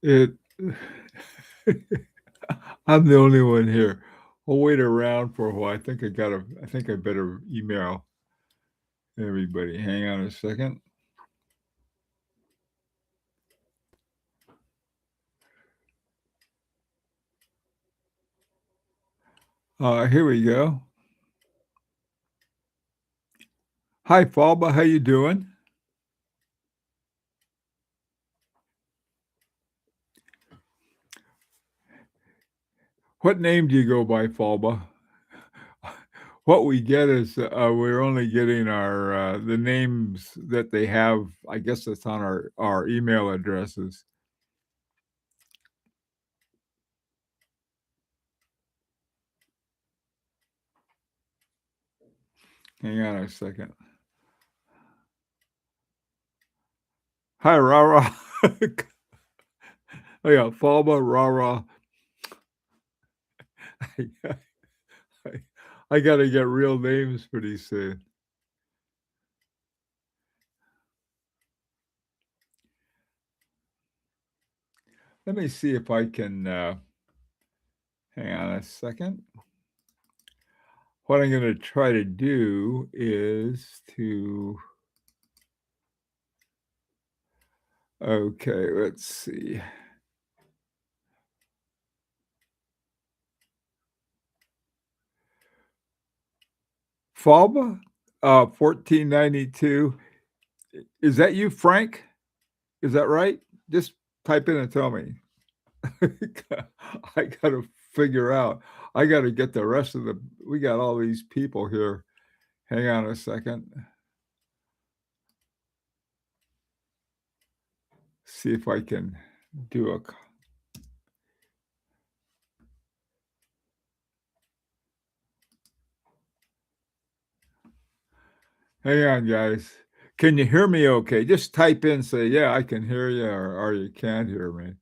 It I'm the only one here. I'll wait around for a while. I think I better email everybody. Hang on a second. Here we go. Hi, Falba. How you doing? What name do you go by, Falba? What we get is we're only getting our the names that they have. I guess that's on our email addresses. Hang on a second. Hi, Rara. Oh yeah, Falba, Rara. I got to get real names pretty soon. Let me see if I can. Hang on a second. What I'm going to try to do is to. Okay, let's see. Falba, 1492. Is that you, Frank? Is that right? Just type in and tell me. I got to figure out. I got to get the rest of the. We got all these people here. Hang on a second. See if I can do a. Hang on, guys. Can you hear me okay? Just type in, say, yeah, I can hear you, or you can't hear me.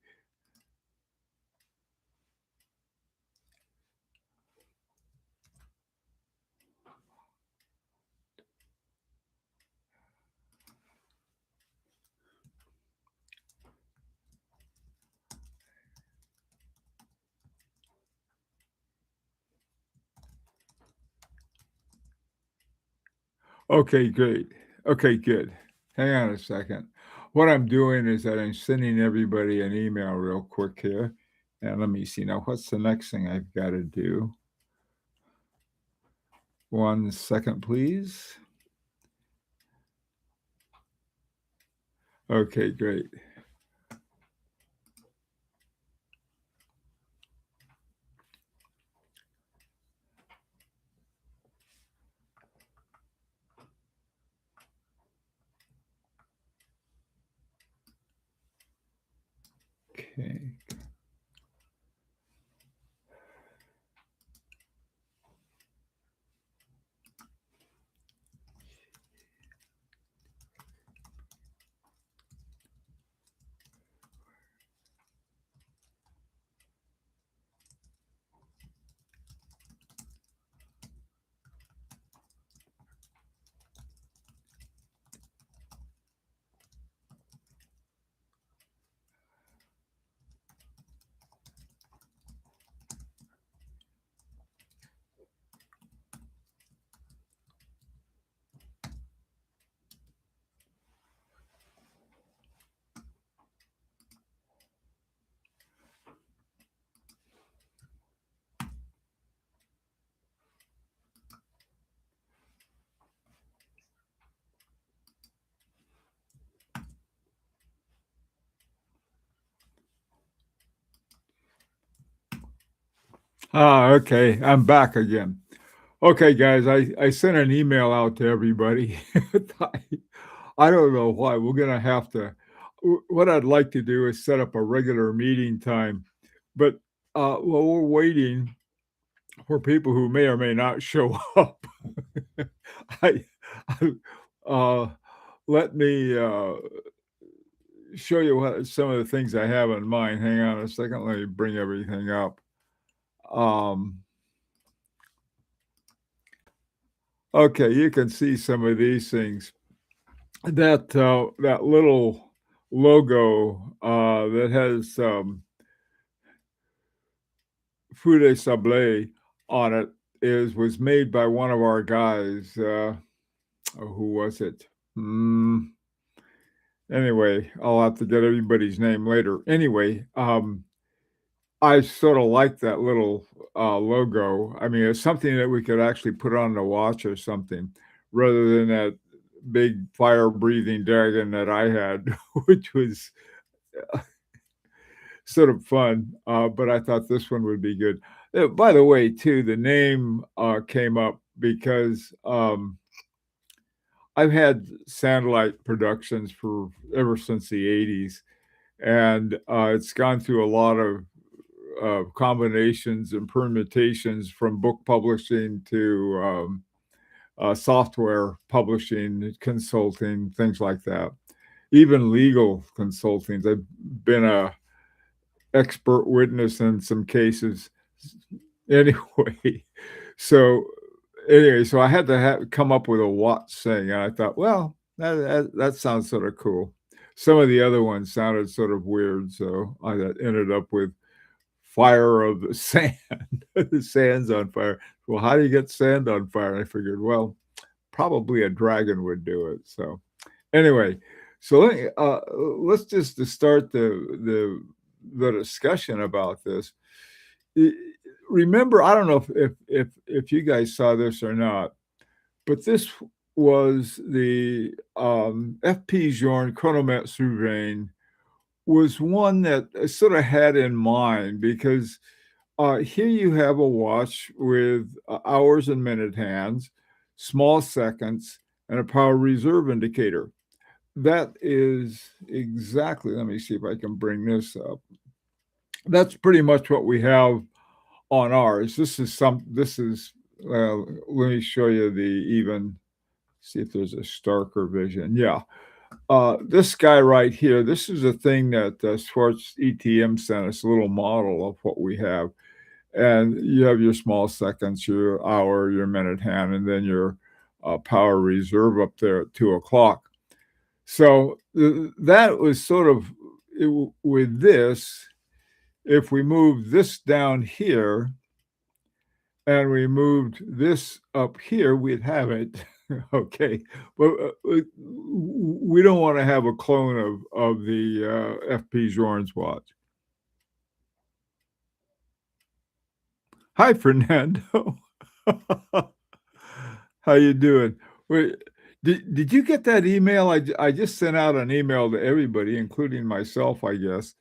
Okay, great. Okay, good. Hang on a second. What I'm doing is that I'm sending everybody an email real quick here. And let me see now, what's the next thing I've got to do? 1 second, please. Okay, great. Okay. Okay. I'm back again. Okay, guys, I sent an email out to everybody. I don't know why. We're going to have to. What I'd like to do is set up a regular meeting time, but while we're waiting for people who may or may not show up, I, I let me show you what some of the things I have in mind. Hang on a second. Let me bring everything up. Um, okay, you can see some of these things. That little logo that has Feu de Sable on it was made by one of our guys. Who was it? Anyway, I'll have to get everybody's name later. Anyway, I sort of like that little logo. I mean, it's something that we could actually put on the watch or something, rather than that big fire-breathing dragon that I had, which was sort of fun. But I thought this one would be good. By the way, too, the name came up because I've had Sandlight Productions for ever since the 80s, and it's gone through a lot of combinations and permutations, from book publishing to software publishing, consulting, things like that. Even legal consulting. I've been a expert witness in some cases. Anyway, so so I had to come up with a watch saying, and I thought, well, that sounds sort of cool. Some of the other ones sounded sort of weird, so I ended up with fire of the sand. The sand's on fire. Well, how do you get sand on fire? And I figured, well, probably a dragon would do it. So anyway, so let's just to start the discussion about this. Remember, I don't know if you guys saw this or not, but this was the FP Journe Chronomètre Souverain was one that I sort of had in mind, because here you have a watch with hours and minute hands, small seconds, and a power reserve indicator. That is exactly, let me see if I can bring this up. That's pretty much what we have on ours. Let me show you see if there's a starker vision. Yeah. This guy right here, this is a thing that Schwartz ETM sent us, a little model of what we have. And you have your small seconds, your hour, your minute hand, and then your power reserve up there at 2 o'clock. So that was sort of, with this, if we move this down here and we moved this up here, we'd have it. Okay, but we don't want to have a clone of the FP Journe's watch. Hi, Fernando. How you doing? Wait, did you get that email? I just sent out an email to everybody, including myself, I guess,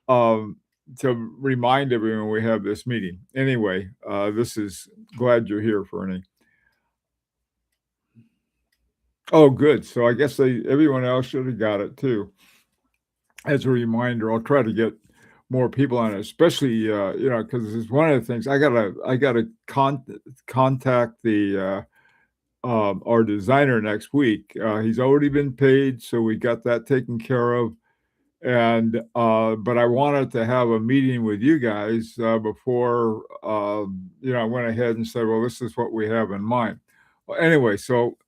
to remind everyone we have this meeting. Anyway, glad you're here, Fernie. Oh, good. So I guess everyone else should have got it too. As a reminder, I'll try to get more people on it, especially because it's one of the things I gotta contact the our designer next week. He's already been paid, so we got that taken care of. And but I wanted to have a meeting with you guys before I went ahead and said, well, this is what we have in mind. Well, anyway, so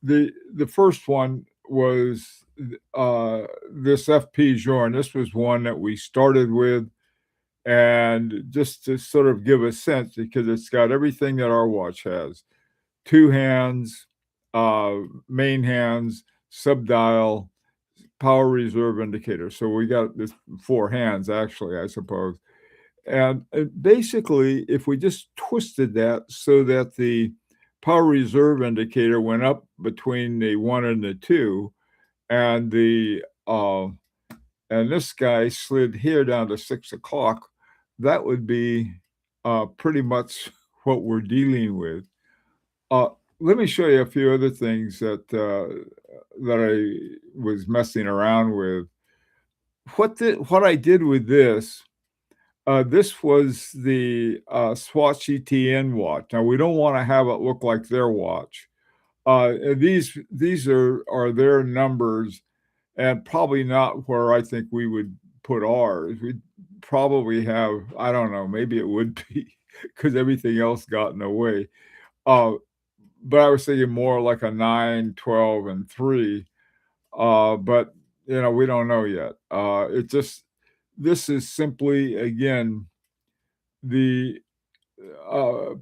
the first one was this FP Journe. This was one that we started with, and just to sort of give a sense, because it's got everything that our watch has: 2 hands, main hands, subdial, power reserve indicator. So we got this 4 hands, actually, I suppose. And basically, if we just twisted that so that the power reserve indicator went up between the 1 and the 2, and and this guy slid here down to 6 o'clock, that would be pretty much what we're dealing with. Let me show you a few other things that I was messing around with. What I did with this was the Swatch ETN watch. Now, we don't want to have it look like their watch. These are their numbers, and probably not where I think we would put ours. We'd probably have, I don't know, maybe it would be, because everything else got in the way. But I was thinking more like a 9, 12, and 3. But we don't know yet. It just this is simply, again, the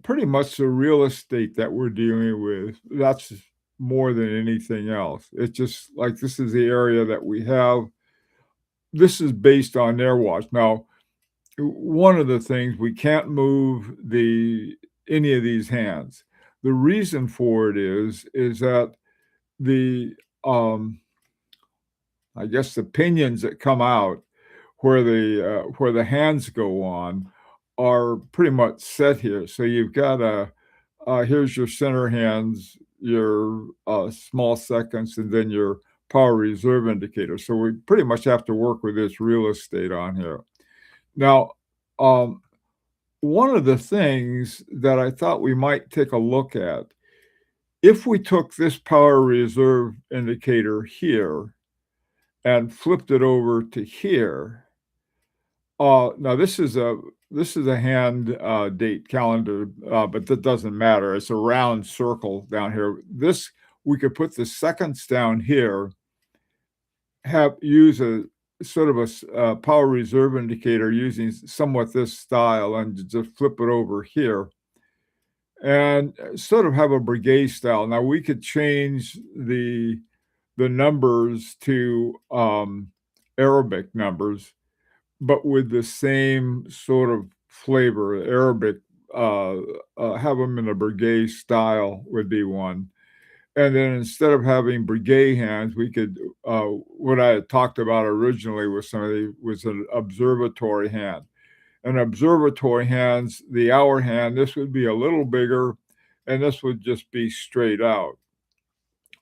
pretty much the real estate that we're dealing with. That's more than anything else. It's just like this is the area that we have. This is based on their watch. Now, one of the things we can't move the any of these hands. The reason for it is that the I guess the pinions that come out where the hands go on are pretty much set here. So you've got a here's your center hands, your small seconds, and then your power reserve indicator. So we pretty much have to work with this real estate on here. Now, um, one of the things that I thought we might take a look at, if we took this power reserve indicator here and flipped it over to here. Now this is a hand date calendar, but that doesn't matter. It's a round circle down here. This we could put the seconds down here, have use a sort of a power reserve indicator using somewhat this style, and just flip it over here, and sort of have a Breguet style. Now we could change the numbers to Arabic numbers, but with the same sort of flavor. Arabic, have them in a Breguet style would be one. And then instead of having Breguet hands, we could, what I had talked about originally with somebody was an observatory hand. An observatory hands, the hour hand, this would be a little bigger, and this would just be straight out.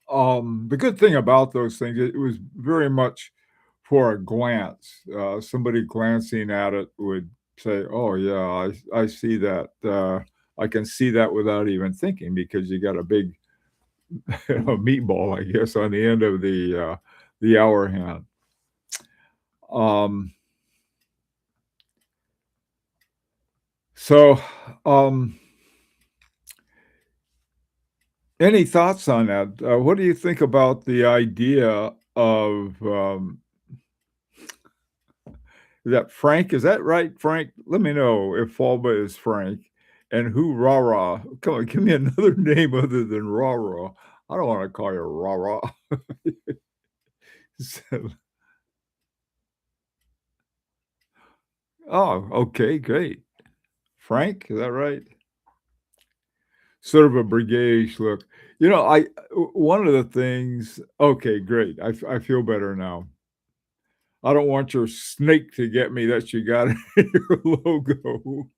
The good thing about those things, it was very much for a glance. Somebody glancing at it would say, "Oh, yeah, I see that, I can see that without even thinking," because you got a big, meatball, I guess, on the end of the hour hand. Um, so, um, any thoughts on that? What do you think about the idea of, is that Frank? Is that right, Frank? Let me know if Falba is Frank. And who Rah-Rah? Come on, give me another name other than Rah-Rah. I don't wanna call you Rah-Rah. So oh, okay, great. Frank, is that right? Sort of a Breguet-ish look. One of the things okay, great. I feel better now. I don't want your snake to get me that you got in your logo.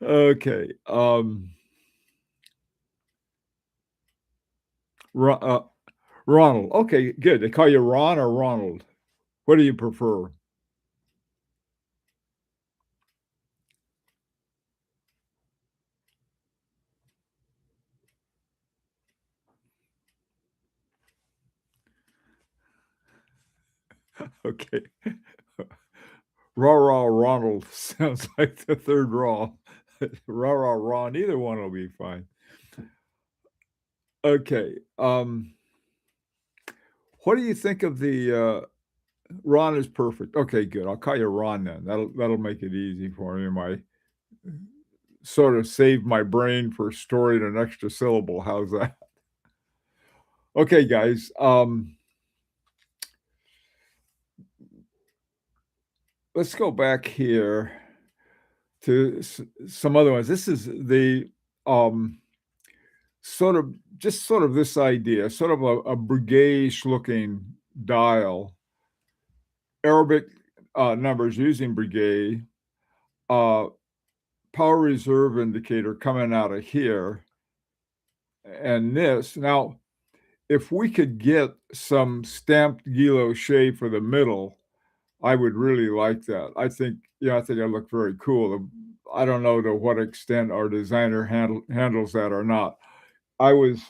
Okay, Ro Ronald. Okay, good. They call you Ron or Ronald? What do you prefer? Okay. Raw Ronald sounds like the third Raw. Raw Ron, either one will be fine. Okay, what do you think of the, Ron is perfect. Okay, good. I'll call you Ron then. That'll make it easy for me. My sort of save my brain for storing an extra syllable. How's that? Okay, guys. Let's go back here to some other ones. This is the sort of this idea, sort of a Breguet-ish looking dial, Arabic numbers using Breguet, uh, power reserve indicator coming out of here, and this. Now, if we could get some stamped guilloche for the middle, I would really like that. I think that look very cool. I don't know to what extent our designer handles that or not. I was,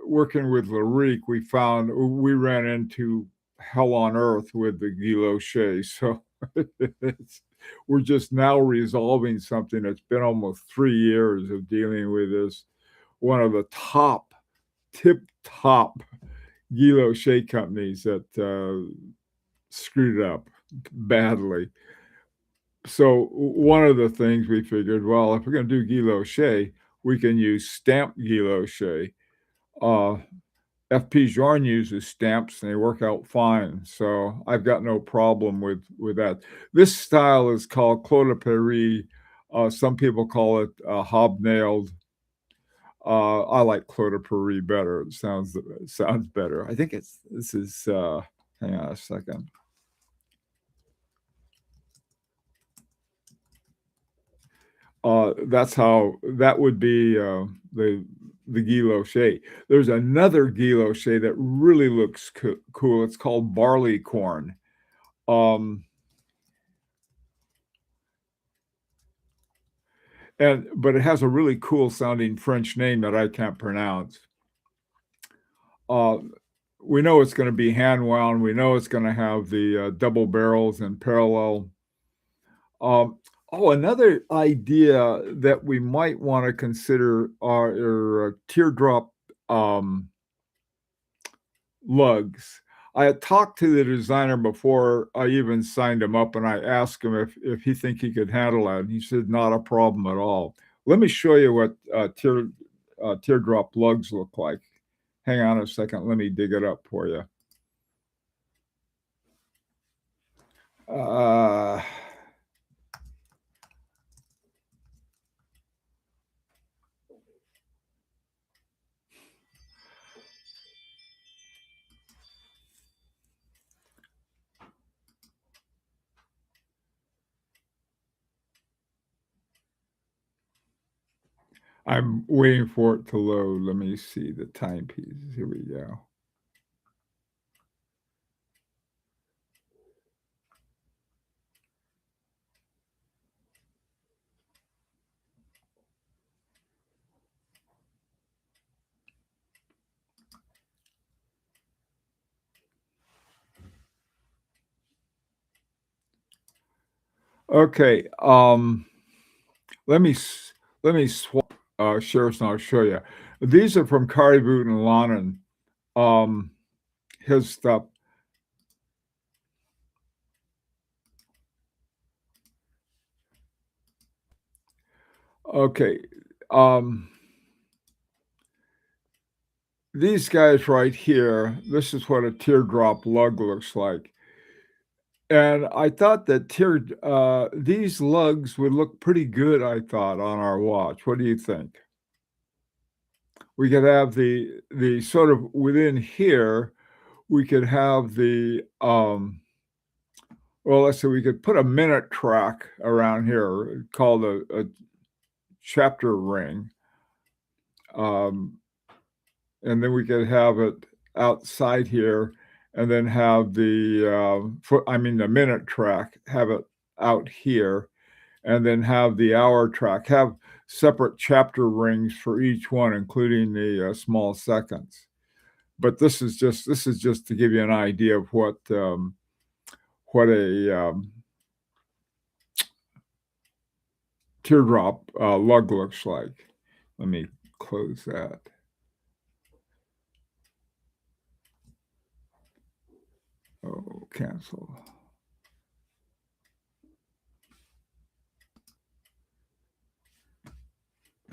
working with Larique, we ran into hell on earth with the guilloche, so it's we're just now resolving something that's been almost 3 years of dealing with this, one of the top, tip top Guy companies that screwed up badly. So one of the things we figured, well, if we're going to do Guy, we can use stamped Guy. Uh, FP Journe uses stamps and they work out fine. So I've got no problem with that. This style is called Claude Perry. Some people call it hobnailed. I like Claude Perry better. It sounds better. I think this is hang on a second. That's how that would be the Guy. There's another Guy that really looks cool. It's called barley corn. Um, but it has a really cool sounding French name that I can't pronounce. Uh, we know it's going to be hand wound. We know it's going to have the double barrels in parallel. Another idea that we might want to consider are teardrop lugs. I had talked to the designer before I even signed him up, and I asked him if he think he could handle that, and he said not a problem at all. Let me show you what teardrop lugs look like. Hang on a second. Let me dig it up for you. I'm waiting for it to load. Let me see the timepieces. Here we go. Okay. Let me swap shirts and I'll show you. These are from Kari Boot and Lannon. His stuff. Okay. These guys right here, this is what a teardrop lug looks like. And I thought that these lugs would look pretty good, I thought, on our watch. What do you think? We could have the sort of within here, we could have well, let's say we could put a minute track around here called a chapter ring. And then we could have it outside here and then have the minute track, have it out here, and then have the hour track, have separate chapter rings for each one, including the small seconds. But this is just to give you an idea of what a teardrop lug looks like. Let me close that. Oh, cancel.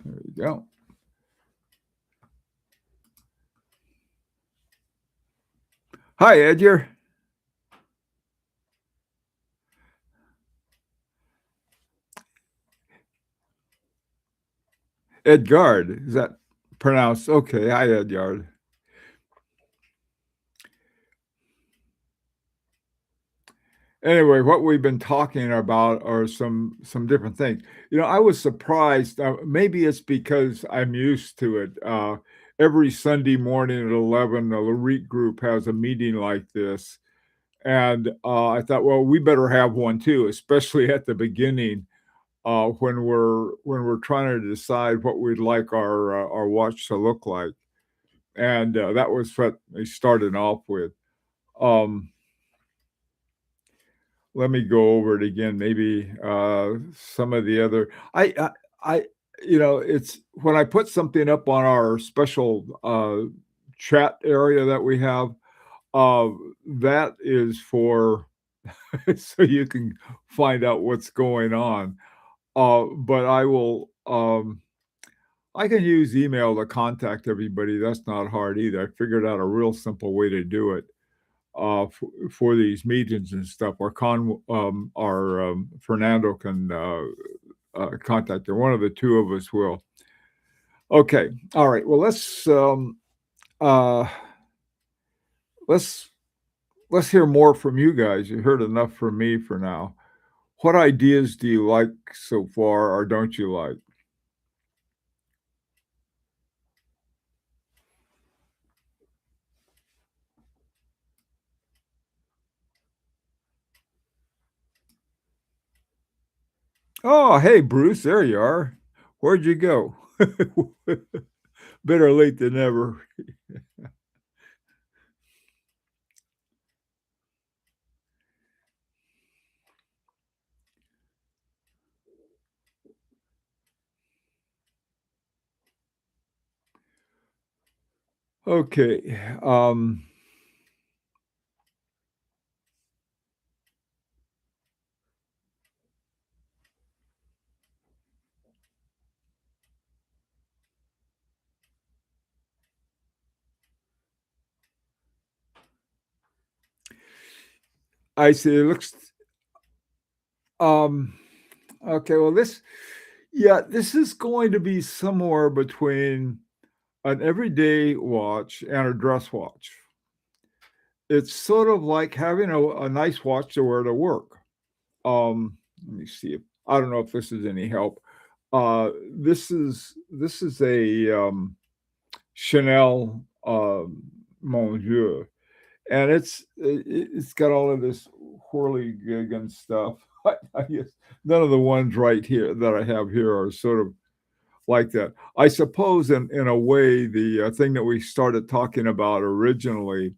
There you go. Hi, Edgar. Edgard, is that pronounced? Okay, hi, Edgard. Anyway, what we've been talking about are some different things. I was surprised. Maybe it's because I'm used to it. Every Sunday morning at 11, the LaRite group has a meeting like this, and I thought, well, we better have one too, especially at the beginning when we're trying to decide what we'd like our watch to look like, and that was what they started off with. Um, Let me go over it again. Maybe some of the other. It's when I put something up on our special chat area that we have, uh, that is for so you can find out what's going on. But I can use email to contact everybody. That's not hard either. I figured out a real simple way to do it for these meetings and stuff. Our Fernando can contact her. One of the two of us will. Okay. All right. Well, uh, let's let's hear more from you guys. You heard enough from me for now. What ideas do you like so far, or don't you like? Oh, hey, Bruce, there you are. Where'd you go? Better late than never. Okay. I see. It looks. Um. Okay. Well, this is going to be somewhere between an everyday watch and a dress watch. It's sort of like having a nice watch to wear to work. Let me see if I don't know if this is any help. This is a Chanel Mon Dieu, and it's got all of this whirly-gig and stuff. I guess none of the ones right here that I have here are sort of like that. I suppose in a way, the thing that we started talking about originally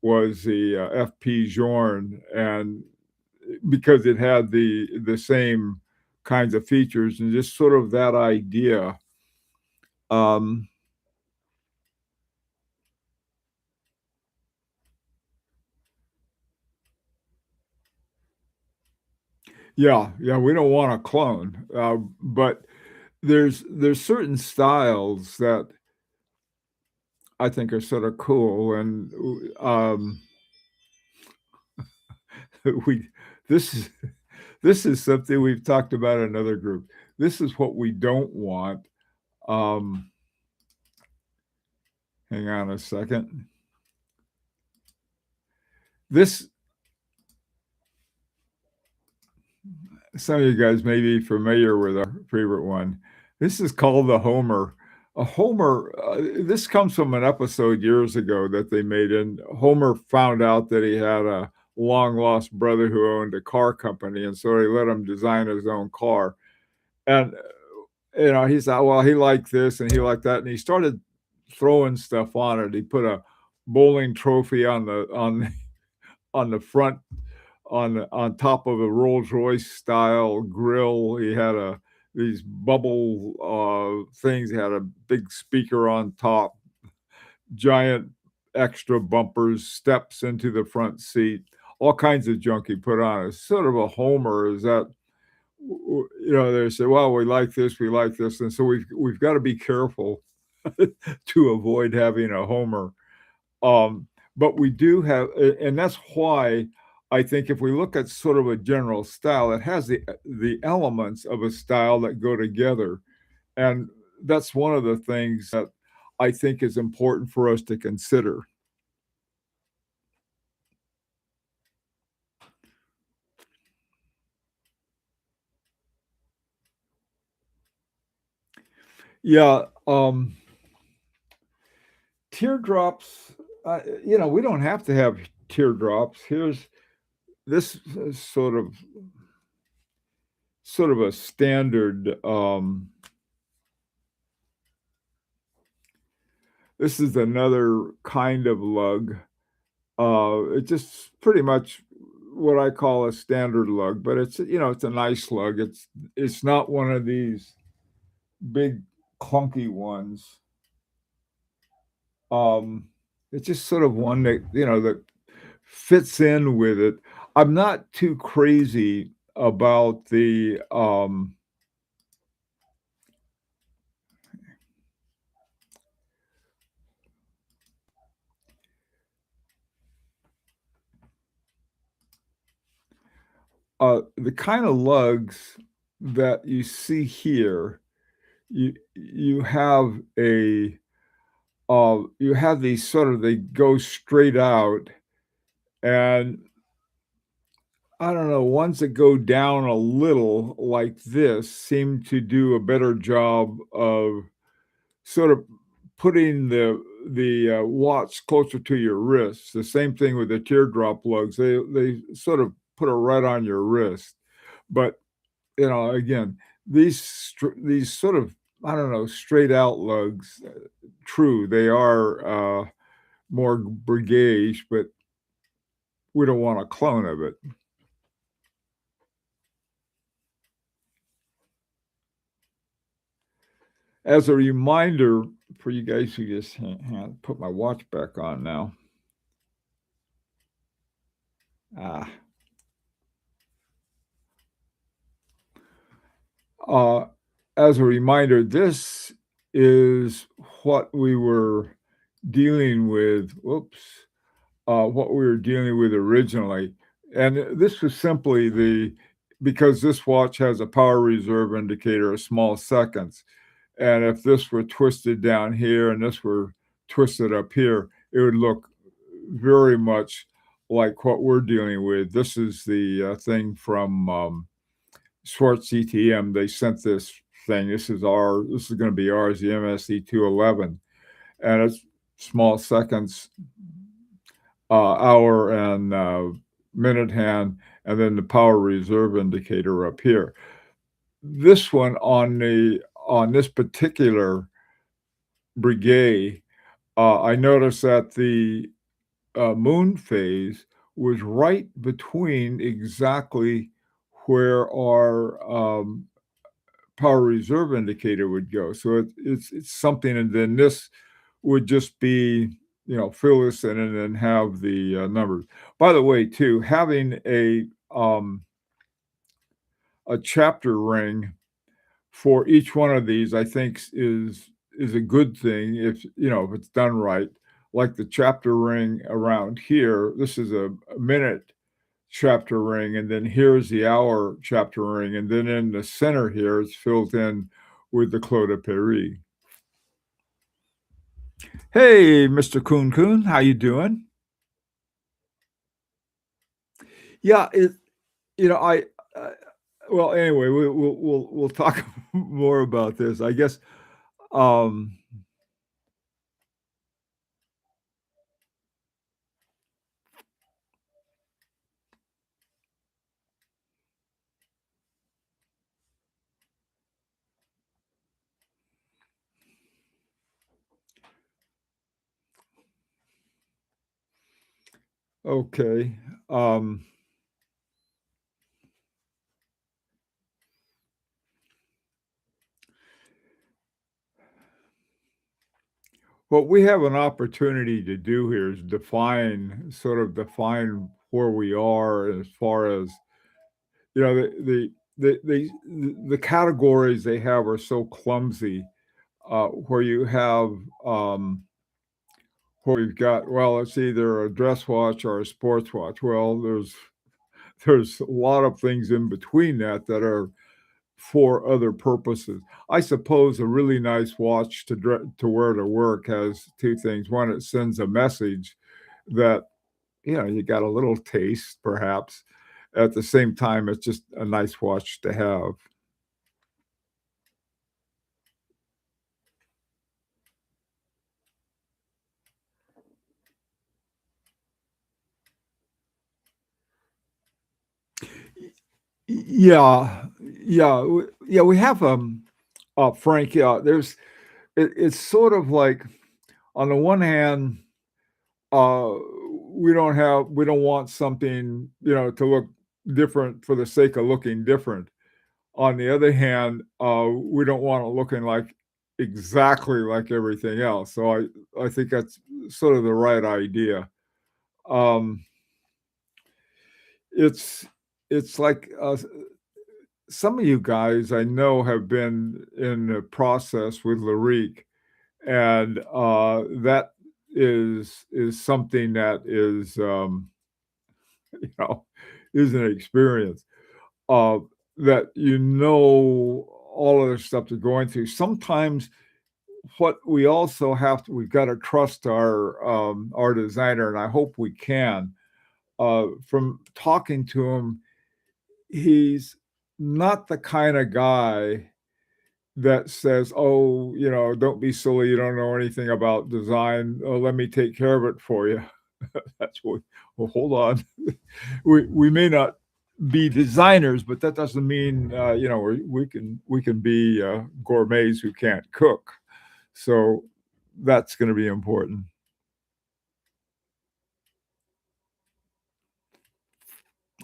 was the FP Journe, and because it had the same kinds of features and just sort of that idea. Um, yeah, yeah, we don't want a clone, but there's certain styles that I think are sort of cool, and we this is this is something we've talked about in another group. This is what we don't want. Um, hang on a second. This Some of you guys may be familiar with our favorite one. This is called the Homer. A Homer, this comes from an episode years ago that they made, and Homer found out that he had a long lost brother who owned a car company, and so he let him design his own car. And he said, well, he liked this and he liked that, and he started throwing stuff on it. He put a bowling trophy on the front on top of a Rolls Royce style grill. He had a these bubble things. He had a big speaker on top, giant extra bumpers, steps into the front seat, all kinds of junk he put on. It's sort of a homer. Is that they say, well, we like this, and so we've got to be careful to avoid having a homer. Um, but we do have, and that's why I think if we look at sort of a general style, it has the elements of a style that go together, and that's one of the things that I think is important for us to consider. Yeah, teardrops. We don't have to have teardrops. Here's this is sort of a standard. This is another kind of lug. It's just pretty much what I call a standard lug, but it's a nice lug. It's not one of these big clunky ones. Um, It's just sort of one that, that fits in with it. I'm not too crazy about the kind of lugs that you see here. You have you have these sort of they go straight out, and I don't know, ones that go down a little like this seem to do a better job of sort of putting the watch closer to your wrist. The same thing with the teardrop lugs. They sort of put it right on your wrist. But, again, these sort of, I don't know, straight out lugs, true, they are, more Breguet-ish, but we don't want a clone of it. As a reminder for you guys who just put my watch back on now. Ah. Uh, as a reminder, this is what we were dealing with. Whoops. What we were dealing with originally. And this was simply because this watch has a power reserve indicator of small seconds. And if this were twisted down here and this were twisted up here, it would look very much like what we're dealing with. This is the thing from Schwartz CTM. They sent this thing. This is going to be ours, the MSE211, and it's small seconds, hour, and minute hand, and then the power reserve indicator up here. This one on this particular Breguet, I noticed that the moon phase was right between exactly where our power reserve indicator would go. So it's something, and then this would just be, fill this in and then have the numbers. By the way, too, having a chapter ring for each one of these, I think is a good thing if it's done right. Like the chapter ring around here, this is a minute chapter ring, and then here's the hour chapter ring, and then in the center here, it's filled in with the Clos de Paris. Hey, Mr. Coon, how you doing? Yeah, I uh, well, anyway, we'll talk more about this. I guess. Um, okay. Um, what we have an opportunity to do here is define where we are as far as the categories they have are so clumsy. Where you have where we've got, well, it's either a dress watch or a sports watch. Well, there's a lot of things in between that are for other purposes. I suppose a really nice watch to wear to work has two things. One, it sends a message that you got a little taste, perhaps. At the same time, it's just a nice watch to have. Yeah, yeah. We have Frank. Yeah, it's sort of like on the one hand, uh, we don't want something to look different for the sake of looking different. On the other hand, we don't want it looking like exactly like everything else. So I think that's sort of the right idea. Um, it's it's like, some of you guys I know have been in the process with Larique, and, that is something that is, you know, is an experience, uh, that you know all of the stuff they're going through. Sometimes what we also have to we've gotta trust our designer, and I hope we can. From talking to him, he's not the kinda guy that says, "Oh, don't be silly, you don't know anything about design. Oh, let me take care of it for you." That's what well, hold on. We may not be designers, but that doesn't mean, we can be, gourmets who can't cook. So, that's gonna be important.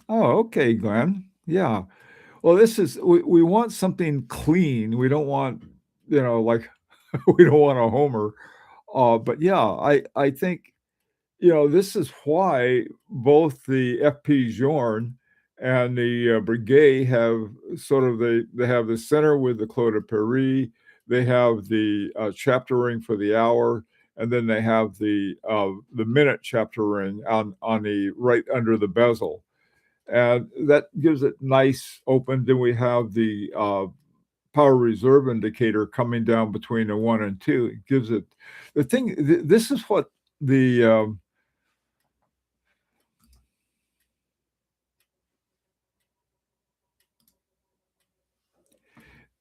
Oh, okay, Glenn. Yeah. Well, this is we want something clean. We don't want, like, we don't want a Homer. But yeah, I think, this is why both the FP Journe and the, Breguet have sort of they have the center with the Clos de Paris, they have the, chapter ring for the hour, and then they have the minute chapter ring on the right under the bezel, and that gives it nice open. Then we have the, power reserve indicator coming down between the 1 and 2. It gives it the thing this is what the,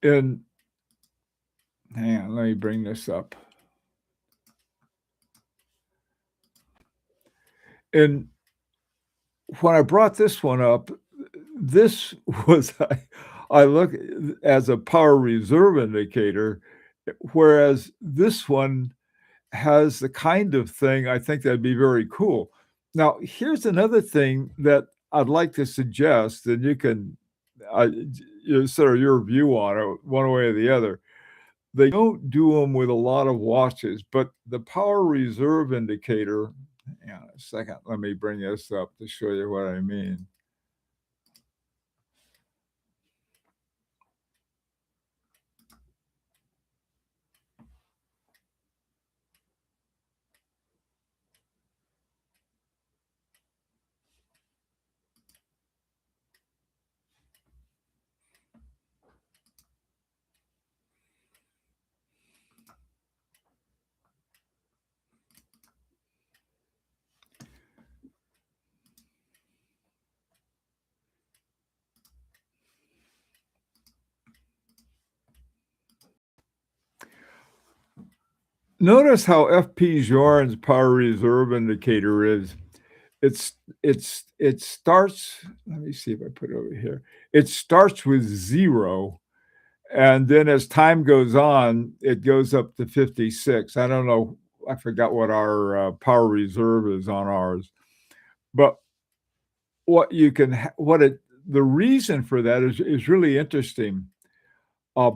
in hang on, let me bring this up. And when I brought this one up, this was I look as a power reserve indicator, whereas this one has the kind of thing I think that'd be very cool. Now, here's another thing that I'd like to suggest, and you can, sort of your view on it one way or the other. They don't do them with a lot of watches, but the power reserve indicator hang on a second, let me bring this up to show you what I mean. Notice how FP Journe's power reserve indicator is. It starts let me see if I put it over here. It starts with 0, and then as time goes on, it goes up to 56. I don't know, I forgot what our, power reserve is on ours, but what you can ha what it the reason for that is really interesting.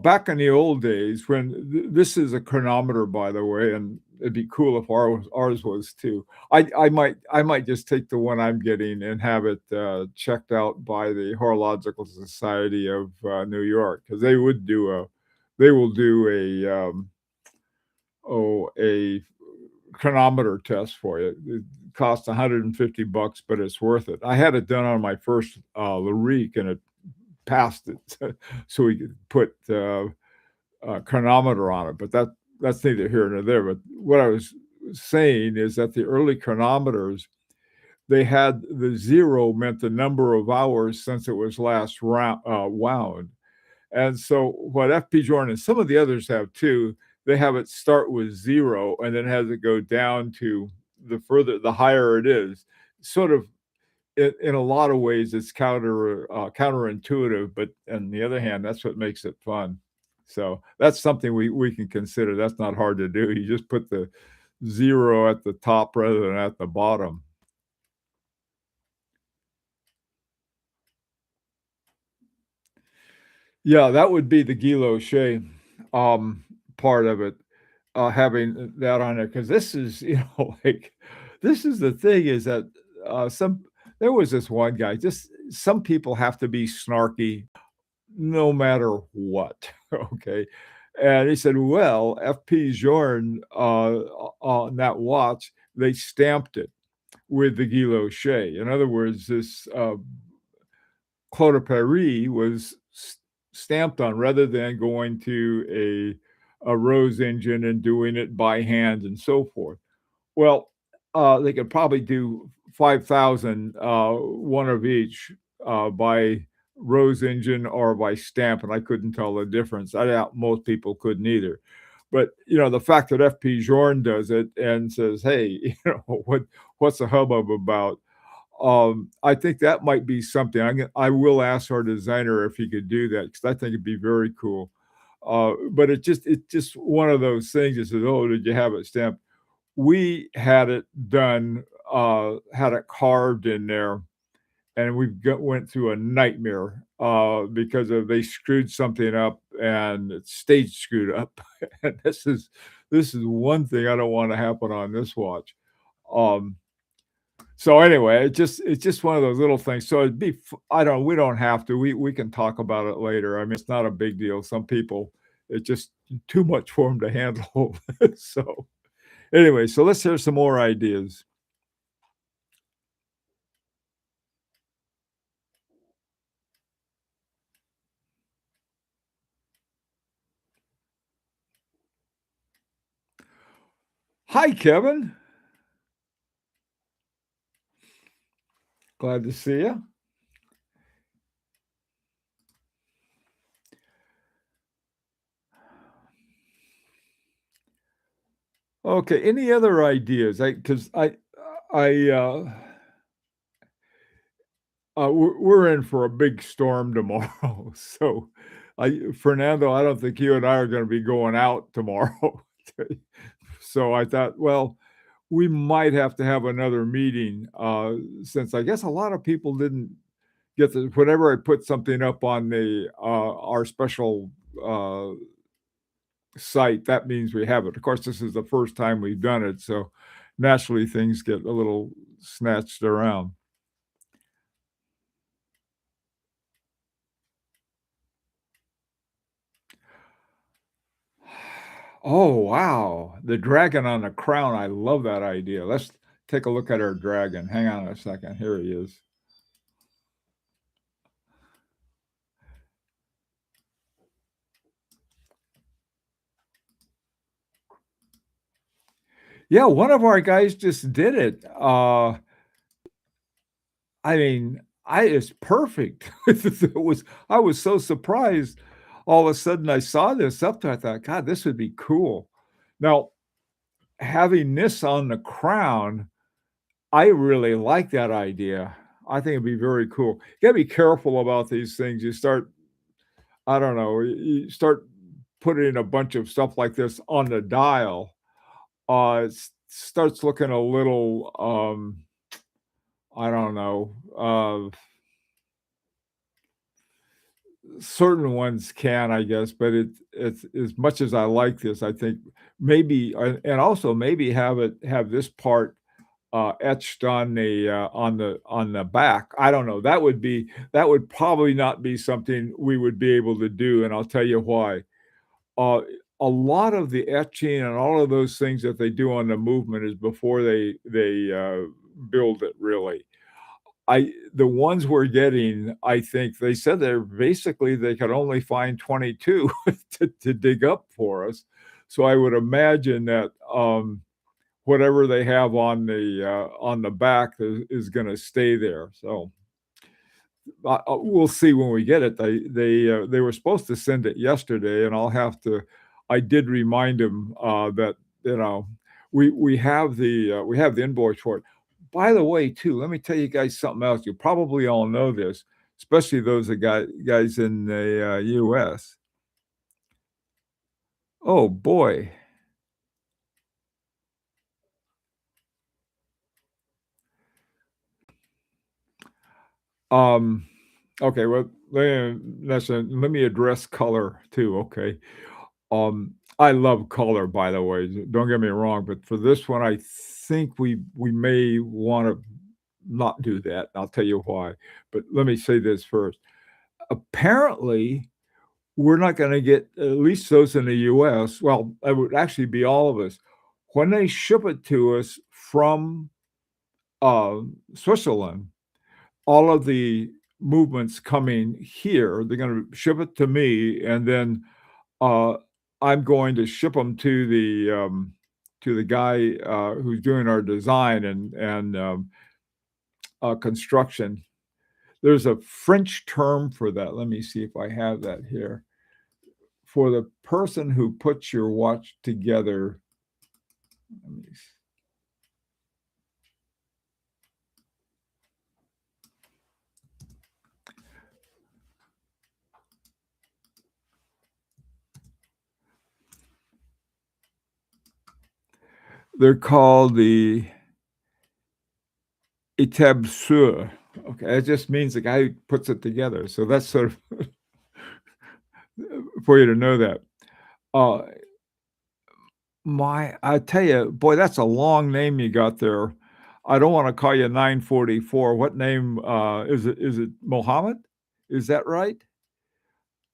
Back in the old days when this is a chronometer, by the way, and it'd be cool if ours was too. I might just take the one I'm getting and have it, checked out by the Horological Society of, New York, because they will do a chronometer test for you. It costs 150 bucks, but it's worth it. I had it done on my first, Larique, and it passed it, so we could put, a chronometer on it, but that's neither here nor there. But what I was saying is that the early chronometers, they had the 0 meant the number of hours since it was last wound. And so what FP Jordan and some of the others have too, they have it start with 0 and then has it go down to the higher it is. Sort of in a lot of ways, it's counterintuitive, but on the other hand, that's what makes it fun. So that's something we can consider. That's not hard to do. You just put the 0 at the top rather than at the bottom. Yeah, that would be the Guilloche. Um, part of it, having that on there because this is, like, this is the thing is that, some there was this one guy, just some people have to be snarky no matter what, okay? And he said, "Well, FP Journe, on that watch, they stamped it with the guilloche." In other words, this, Clotre Paris was stamped on rather than going to a Rose engine and doing it by hand and so forth. Well, they could probably do 5,000, one of each, by Rose engine or by stamp, and I couldn't tell the difference. I doubt most people couldn't either. But, the fact that FP Journe does it and says, "Hey, what's the hubbub about?" I think that might be something. I will ask our designer if he could do that because I think it'd be very cool. But it's just one of those things that says, "Oh, did you have it stamped?" We had it done, had it carved in there, and went through a nightmare, because of they screwed something up and it stayed screwed up. And this is one thing I don't wanna happen on this watch. Um, so anyway, it's just one of those little things. So it'd be f I don't we don't have to. We can talk about it later. I mean, it's not a big deal. Some people, it's just too much for them to handle. So, anyway, so let's hear some more ideas. Hi, Kevin. Glad to see you. Okay, any other ideas? Because we're in for a big storm tomorrow. So, Fernando, I don't think you and I are gonna be going out tomorrow. So I thought, well, we might have to have another meeting, since I guess a lot of people didn't get the whenever I put something up on our special, site, that means we have it. Of course, this is the first time we've done it, so naturally things get a little snatched around. Oh, wow. The dragon on the crown, I love that idea. Let's take a look at our dragon. Hang on a second. Here he is. Yeah, one of our guys just did it. I mean, I it's perfect. It was I was so surprised. All of a sudden, I saw this up there. I thought, "God, this would be cool." Now, having this on the crown, I really like that idea. I think it'd be very cool. You gotta be careful about these things. You start I don't know, you start putting a bunch of stuff like this on the dial, it starts looking a little, I don't know, certain ones can, I guess, but it's as much as I like this, I think maybe and also maybe have this part, etched on the back. I don't know. That would probably not be something we would be able to do, and I'll tell you why. Uh, a lot of the etching and all of those things that they do on the movement is before they build it really. The ones we're getting, I think they said they're basically they could only find 22 to dig up for us. So I would imagine that, whatever they have on the back is gonna stay there. So, we'll see when we get it. They were supposed to send it yesterday, and I'll have to I did remind them, that, you know, we have the invoice for it. By the way, too, let me tell you guys something else. You probably all know this, especially those that guys in the, US. Oh, boy. Um, okay, well, let me address color too, okay? I love color, by the way, don't get me wrong, but for this one, I think we may wanna not do that, and I'll tell you why. But let me say this first. Apparently, we're not gonna get at least those in the US, well, it would actually be all of us. When they ship it to us from, Switzerland, all of the movements coming here, they're gonna ship it to me, and then, uh, I'm going to ship them to the guy, who's doing our design and construction. There's a French term for that. Let me see if I have that here. For the person who puts your watch together, let me s they're called the étabseur. Okay, it just means the guy who puts it together, so that's sort of for you to know that. Uh, I tell you, boy, that's a long name you got there. I don't wanna call you 944. What name, is it Mohammed? Is that right?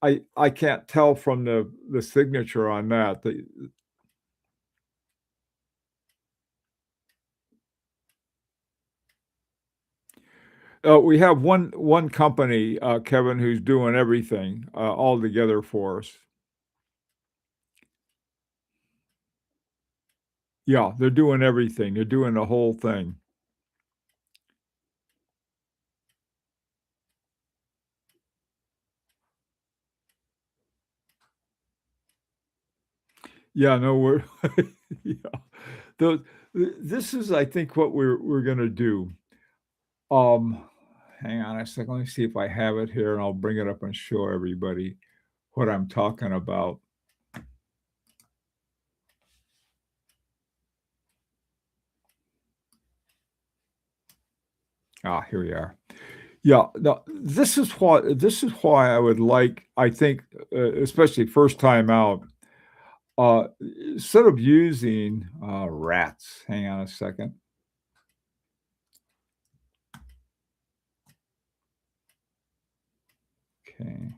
I can't tell from the signature on that. The We have one company, Kevin, who's doing everything, all together for us. Yeah, they're doing everything. They're doing the whole thing. Yeah, no, we're yeah. The this is, I think, what we're gonna do. Um, Hang on a second. Let me see if I have it here, and I'll bring it up and show everybody what I'm talking about. Ah, here we are. Yeah, no, this is why I would like, I think, especially first time out, instead of using, rats, hang on a second. Okay.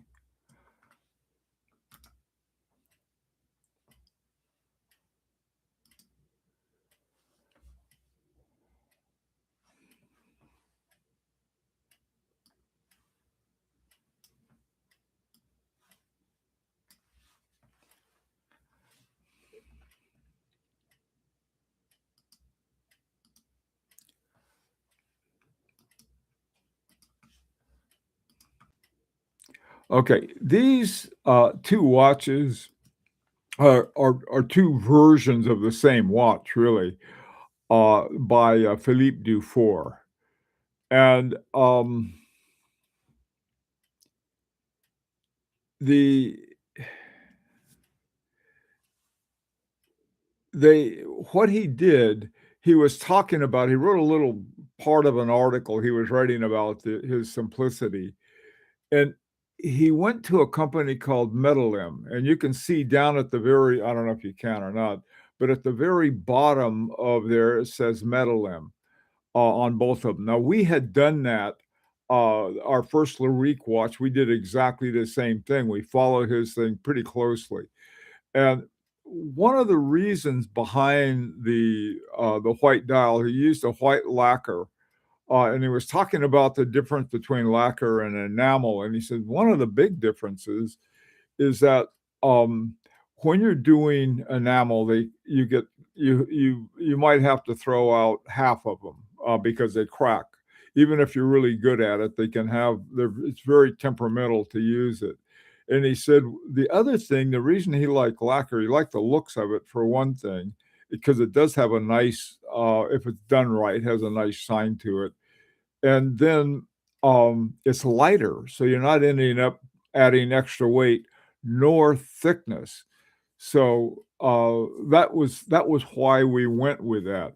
Okay, these, 2 watches are 2 versions of the same watch, really, by, Philippe Dufour, and, the they what he did, he was talking about, he wrote a little part of an article he was writing about his simplicity, and he went to a company called Metalim, and you can see down at the very, I don't know if you can or not, but at the very bottom of there, it says Metalim, on both of them. Now, we had done that, our first Larique watch, we did exactly the same thing. We followed his thing pretty closely, and one of the reasons behind the white dial, he used a white lacquer, and he was talking about the difference between lacquer and enamel, and he said one of the big differences is that, um, when you're doing enamel, you might have to throw out half of them, because they crack. Even if you're really good at it, it's very temperamental to use it. And he said the other thing, the reason he liked lacquer, he liked the looks of it for one thing, because it does have a nice, if it's done right, has a nice shine to it. And then, it's lighter, so you're not ending up adding extra weight nor thickness. So, that was why we went with that.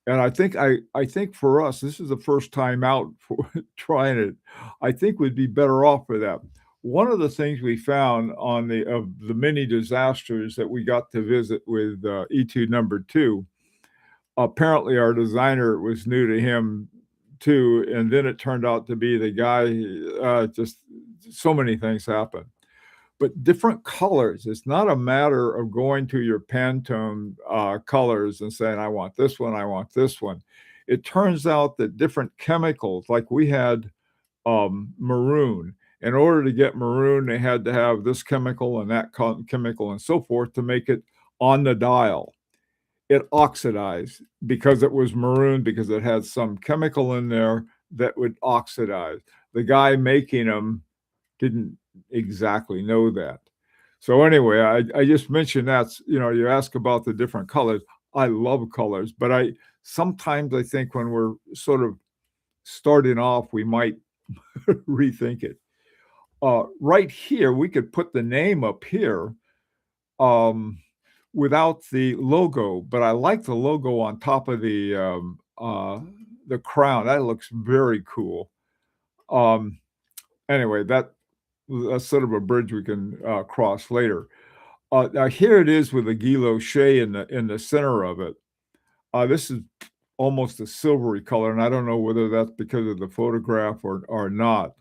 And I think for us, this is the first time out for trying it. I think we'd be better off for that. one of the things we found on the many disasters that we got to visit with E2 number 2, apparently our designer was new to him too, and then it turned out to be the guy, just so many things happen. But different colors, it's not a matter of going to your Pantone, colors and saying, "I want this one, I want this one." It turns out that different chemicals, like we had, maroon. In order to get maroon, they had to have this chemical and that chemical and so forth to make it on the dial. It oxidized because it was maroon, because it had some chemical in there that would oxidize. The guy making them didn't exactly know that. So anyway, I just mentioned that, you ask about the different colors. I love colors, but I sometimes I think when we're sort of starting off, we might rethink it. Right here, we could put the name up here, um, without the logo, but I like the logo on top of the crown. That looks very cool. Um, anyway, that's sort of a bridge we can, cross later. Now here it is with the guilloche in the center of it. This is almost a silvery color, and I don't know whether that's because of the photograph or not.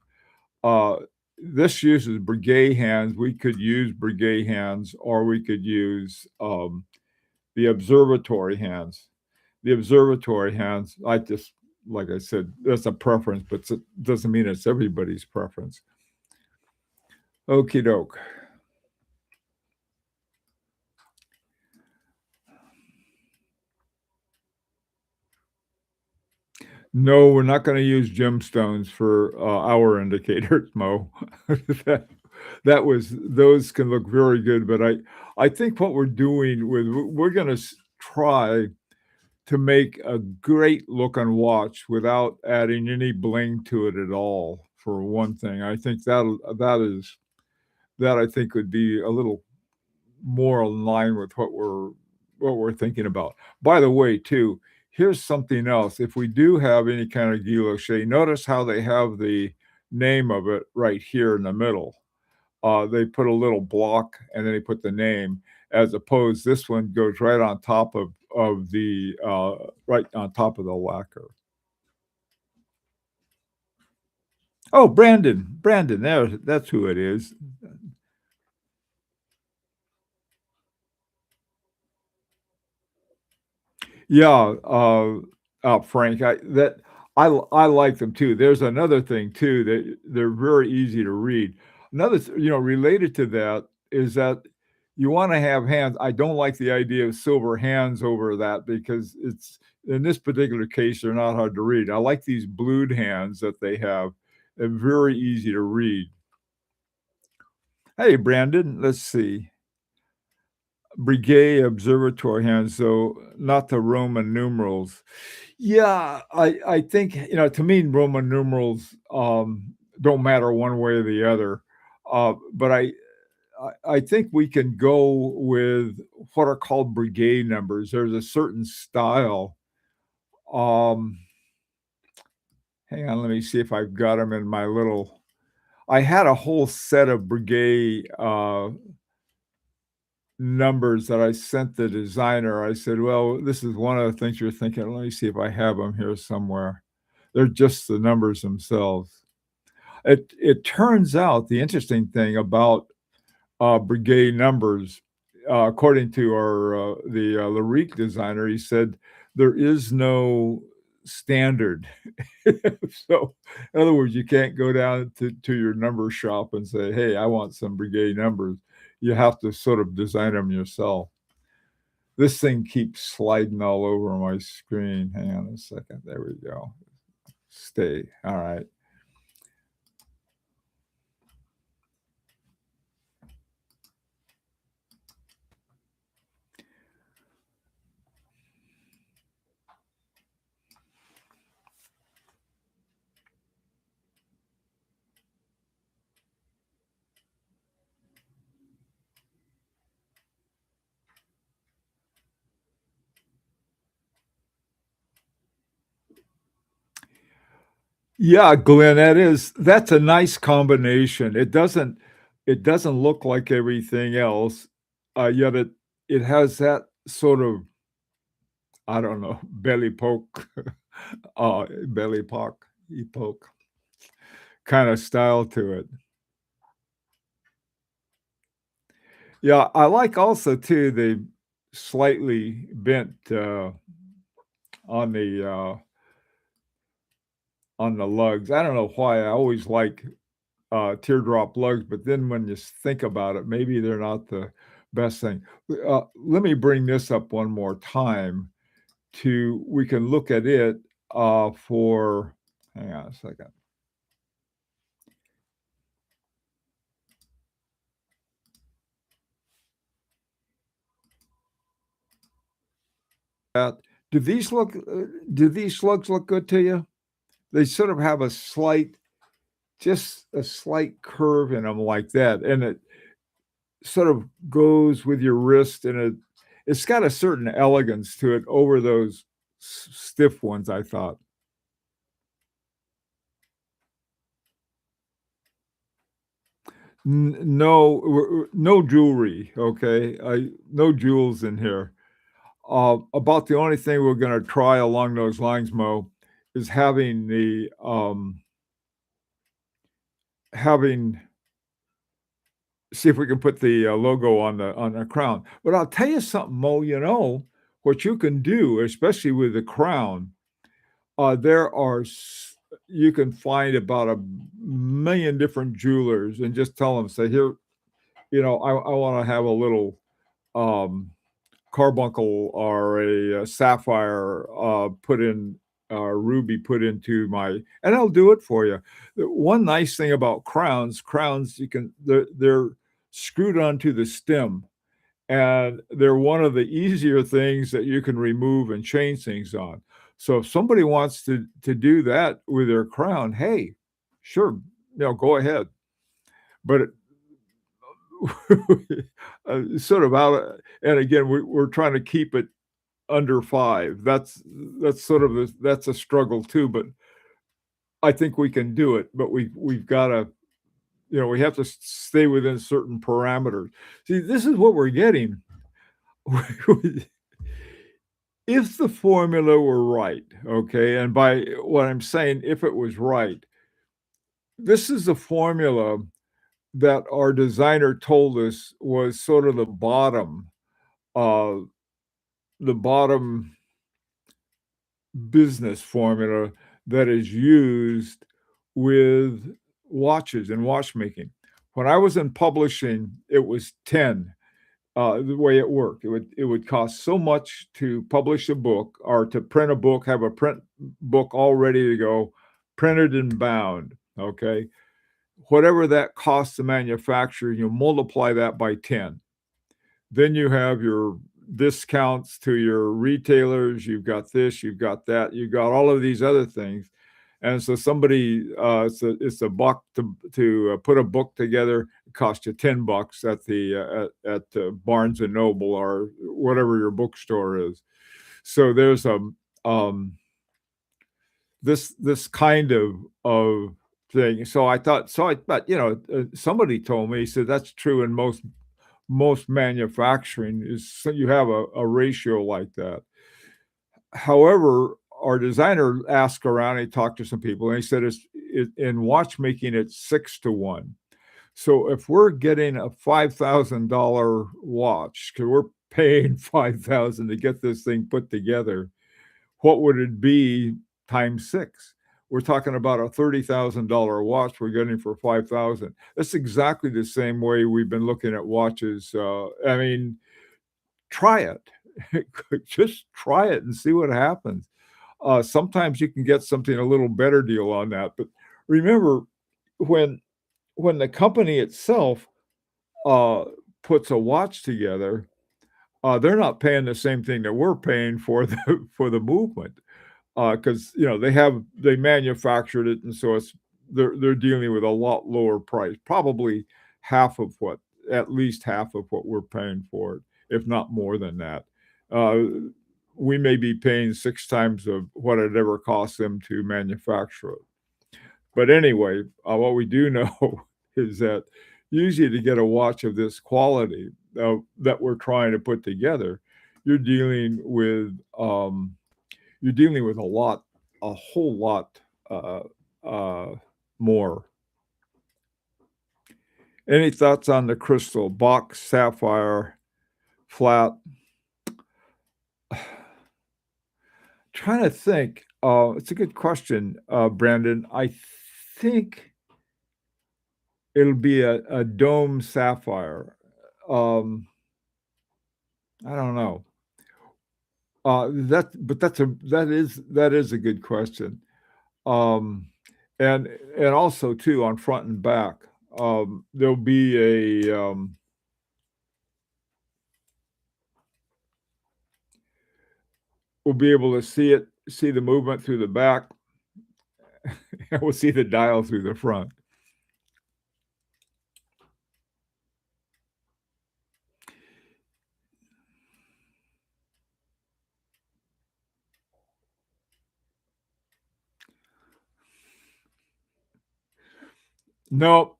Uh, this uses Breguet hands. We could use Breguet hands, or we could use, the observatory hands. The observatory hands, I just like I said, that's a preference, but it doesn't mean it's everybody's preference. Okey doke. No, we're not gonna use gemstones for, our indicators, Mo. That that was those can look very good, but I think what we're doing with we're gonna try to make a great looking watch without adding any bling to it at all, for one thing. I think that I think would be a little more in line with what we're thinking about. By the way, too, here's something else. If we do have any kind of guilloche, notice how they have the name of it right here in the middle. They put a little block and then they put the name, as opposed this one goes right on top of the right on top of the lacquer. Oh, Brandon, Brandon, that's who it is. Yeah, Frank, I like them too. There's another thing too, that they're very easy to read. Another related to that is that you wanna have hands. I don't like the idea of silver hands over that because it's in this particular case, they're not hard to read. I like these blued hands that they have. They're very easy to read. Hey, Brandon, let's see. Breguet Observatory hands, so not the Roman numerals. Yeah, I think, to me, Roman numerals, don't matter one way or the other, but I think we can go with what are called Breguet numbers. There's a certain style, um, hang on, let me see if I've got them in my little I had a whole set of Breguet, numbers that I sent the designer. I said, "Well, this is one of the things you're thinking. Let me see if I have them here somewhere." They're just the numbers themselves. It turns out the interesting thing about, Breguet numbers, according to Larique designer, he said, "There is no standard." So, in other words, you can't go down to your number shop and say, "Hey, I want some Breguet numbers." You have to sort of design them yourself. This thing keeps sliding all over my screen. Hang on a second. There we go. Stay. All right. Yeah, Glenn, that's a nice combination. It doesn't look like everything else, yet it has that sort of, I don't know, belly poke kinda style to it. Yeah, I like also too the slightly bent, on the, uh on the lugs. I don't know why I always like teardrop lugs, but then when you think about it, maybe they're not the best thing. Let me bring this up one more time to we can look at it for hang on a second. Uh, do these look do these slugs look good to you? They sort of have a slight just a slight curve in them like that, and it sort of goes with your wrist, and it's got a certain elegance to it over those stiff ones, I thought. No, no jewelry, okay? No jewels in here. About the only thing we're gonna try along those lines, Mo, is having see if we can put the, logo on the crown. But I'll tell you something, Mo, what you can do, especially with the crown, there are s you can find about a million different jewelers and just tell them, say, "Here, I wanna have a little, um, carbuncle or a, sapphire, put in ruby put into my" and I'll do it for you. The one nice thing about crowns you can they're screwed onto the stem, and they're one of the easier things that you can remove and change things on. So if somebody wants to do that with their crown, hey, sure, go ahead. But sort of out and again, we're trying to keep it under 5. That's sort of that's a struggle too, but I think we can do it, but we've gotta we have to stay within certain parameters. See, this is what we're getting. If the formula were right, okay, and by what I'm saying, if it was right, this is a formula that our designer told us was sort of uh, the bottom business formula that is used with watches and watchmaking. When I was in publishing, it was 10, the way it worked. It would cost so much to publish a book or to print a book, have a print book all ready to go, printed and bound, okay? Whatever that costs the manufacturer, you multiply that by 10. Then you have your discounts to your retailers, you've got this, you've got that, you've got all of these other things, and so it's a buck to put a book together, it costs you 10 bucks at the, Barnes& and Noble or whatever your bookstore is. So there's um, this kind of thing. So I thought, somebody told me, he said, "That's true in most manufacturing is so you have a ratio like that." However, our designer asked around, he talked to some people, and he said in watchmaking, it's 6 to 1. So if we're getting a $5,000 watch, because we're paying 5,000 to get this thing put together, what would it be times 6? We're talking about a $30,000 watch we're getting for 5,000. That's exactly the same way we've been looking at watches. I mean, try it. Just try it and see what happens. Sometimes you can get something a little better deal on that. But remember, when when the company itself uh, puts a watch together, they're not paying the same thing that we're paying for the for the movement. Because they manufactured it, and so they're dealing with a lot lower price, probably half of what at least half of what we're paying for it, if not more than that. Uh, we may be paying 6 times of what it ever cost them to manufacture it. But anyway, what we do know is that usually to get a watch of this quality that we're trying to put together, you're dealing with you're dealing with a whole lot uh, uh, more. Any thoughts on the crystal? Box, sapphire, flat? Trying to think. It's a good question, Brandon. I think it'll be a dome sapphire. Um, I don't know. That is a good question. Um, and also too on front and back, there'll be we'll be able to see the movement through the back, and we'll see the dial through the front. No,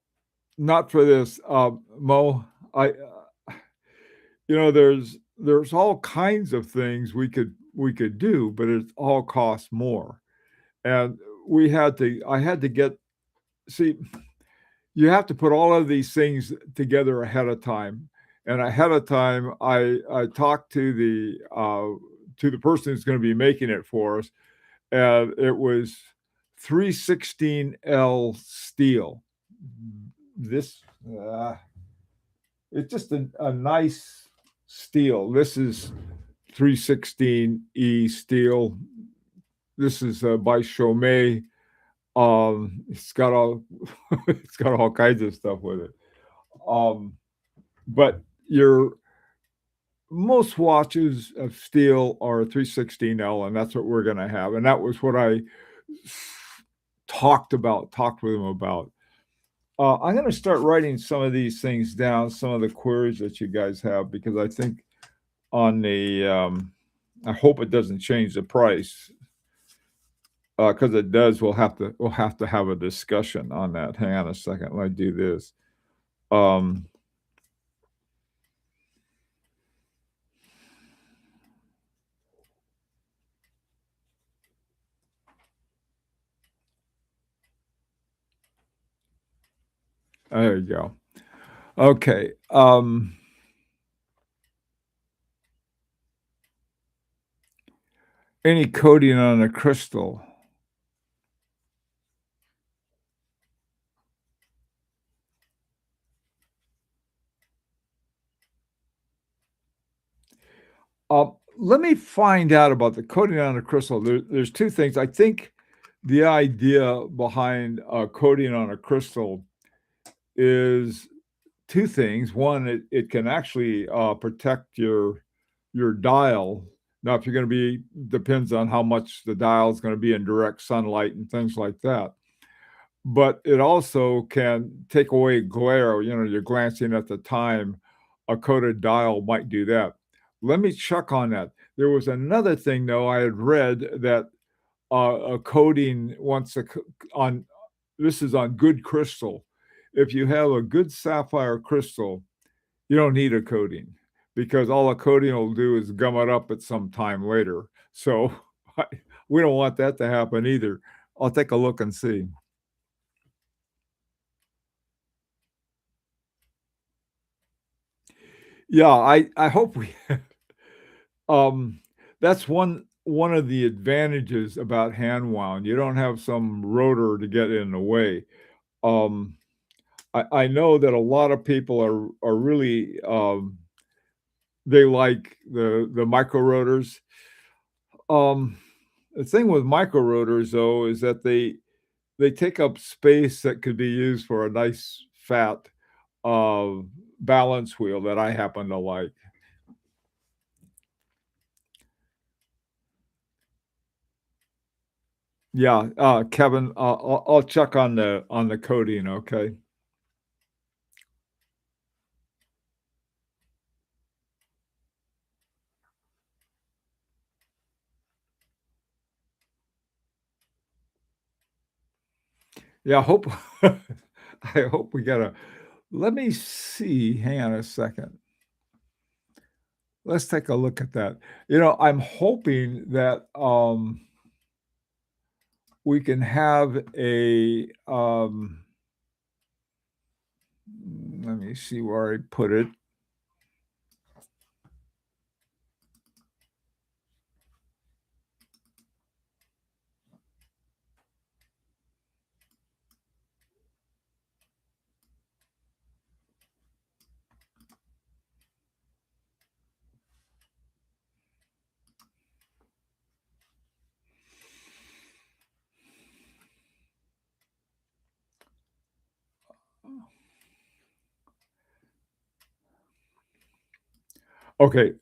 not for this, Mo. I there's all kinds of things we could do, but it all costs more. And I had to get see, you have to put all of these things together ahead of time. And ahead of time, I talked to the person who's going to be making it for us, and it was 316L steel. This it's just a nice steel. This is 316E steel. This is by Chaumet. It's got all it's got all kinds of stuff with it. Um, but your most watches of steel are 316L, and that's what we're going to have. And that was what I talked with them about. I'm going to start writing some of these things down, some of the queries that you guys have, because I think on the, I hope it doesn't change the price. Because it does, we'll have to have a discussion on that. Hang on a second. Let me do this. Um, there you go. Okay. Any coating on a crystal? Let me find out about the coating on a crystal. There's two things. I think the idea behind coating on a crystal is two things. One, it can actually protect your dial. Now, if you're going to be, depends on how much the dial is going to be in direct sunlight and things like that. But it also can take away glare. You're glancing at the time. A coated dial might do that. Let me check on that. There was another thing, though, I had read that a coating on this is on good crystal. If you have a good sapphire crystal, you don't need a coating because all a coating will do is gum it up at some time later. So we don't want that to happen either. I'll take a look and see. Yeah, I hope we um that's one of the advantages about hand wound. You don't have some rotor to get in the way. Um I know that a lot of people are really they like the micro rotors. Um the thing with micro rotors though is that they take up space that could be used for a nice fat uh balance wheel that I happen to like. Yeah, Kevin, I'll check on the coding, okay? Yeah, I hope I hope we got a let me see, hang on a second. Let's take a look at that. I'm hoping that, we can have let me see where I put it. Okay,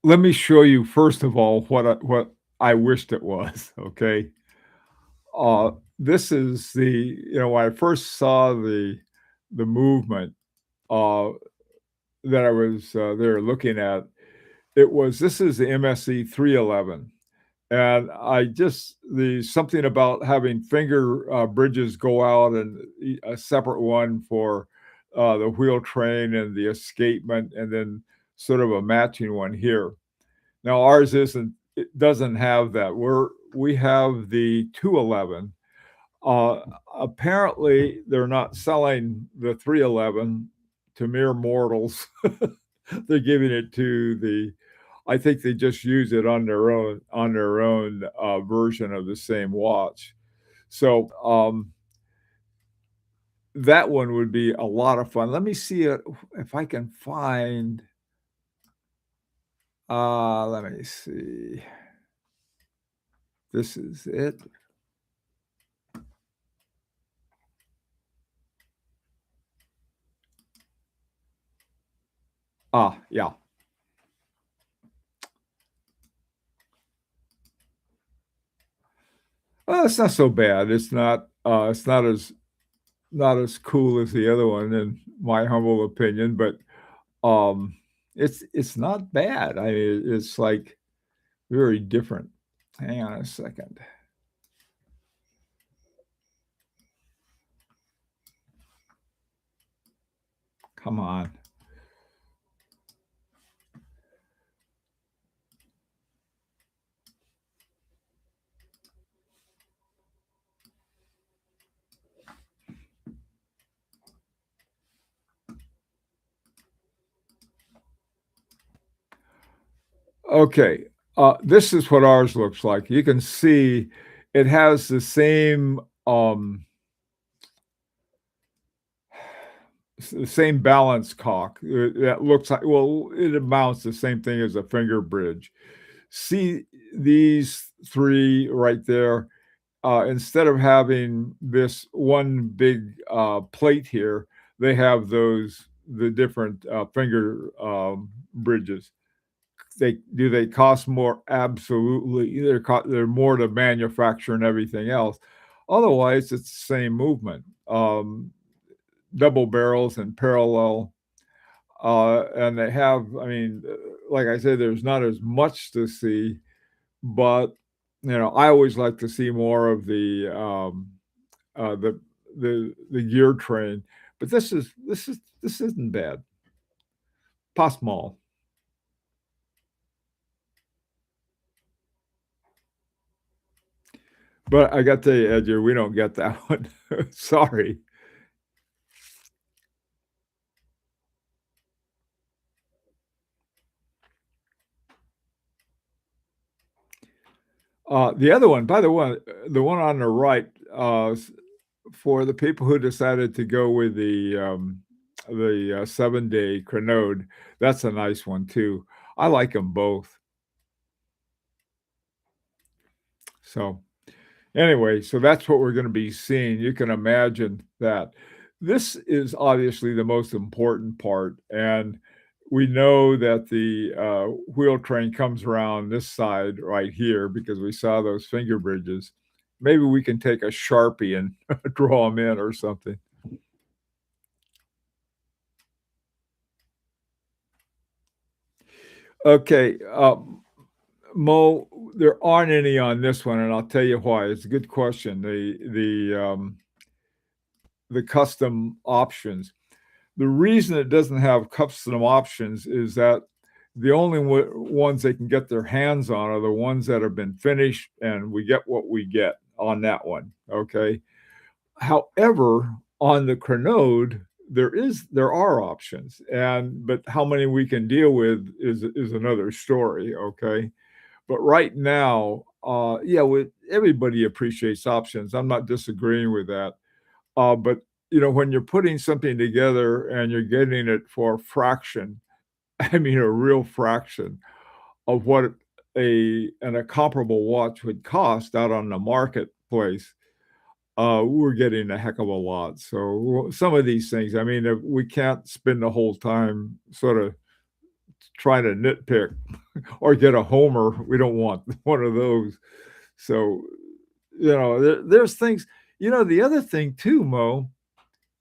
let me show you first of all what I wished it was, okay? This is when I first saw the movement, uh, that I was, there looking at, this is the MSE211, and I just there's something about having finger, bridges go out and a separate one for, the wheel train and the escapement, and then sort of a matching one here. Now ours it doesn't have that. We have the 211. Uh, Apparently, they're not selling the 311 to mere mortals. They're giving it to I think they just use it on their own version of the same watch. So, that one would be a lot of fun. Let me see if I can find, let me see. This is it. Yeah. Well, it's not so bad. It's not as cool as the other one in my humble opinion, but, um, it's not bad. I mean, it's, like, very different. Hang on a second. Come on. Okay, this is what ours looks like. You can see it has the same balance cock, that looks like, well, it amounts the same thing as a finger bridge. See these 3 right there? Instead of having this one big, plate here, they have the different, finger, bridges. They cost more? Absolutely. They're more to manufacture and everything else. Otherwise, it's the same movement. Double barrels and parallel, and they have, I mean, like I said, there's not as much to see, but, I always like to see more of uh, the the gear train, but this isn't bad. Pas mal. But I got to tell you, Edgar, we don't get that one. Sorry. The other one, by the way, the one on the right, for the people who decided to go with the 7-day Crenode, that's a nice one too. I like them both. So anyway, so that's what we're gonna be seeing. You can imagine that. This is obviously the most important part, and we know that the, wheel train comes around this side right here because we saw those finger bridges. Maybe we can take a Sharpie and draw them in or something. Okay, Mo, there aren't any on this one, and I'll tell you why. It's a good question. The custom options. The reason it doesn't have custom options is that the only ones they can get their hands on are the ones that have been finished, and we get what we get on that one. Okay. However, on the Crenode, there are options, but how many we can deal with is another story. Okay. But right now, yeah, everybody appreciates options. I'm not disagreeing with that. But when you're putting something together and you're getting it for a fraction, I mean a real fraction of what a comparable watch would cost out on the marketplace, we're getting a heck of a lot. So some of these things, I mean, if we can't spend the whole time sort of trying to nitpick or get a homer. We don't want one of those. So, there's things. The other thing too, Mo,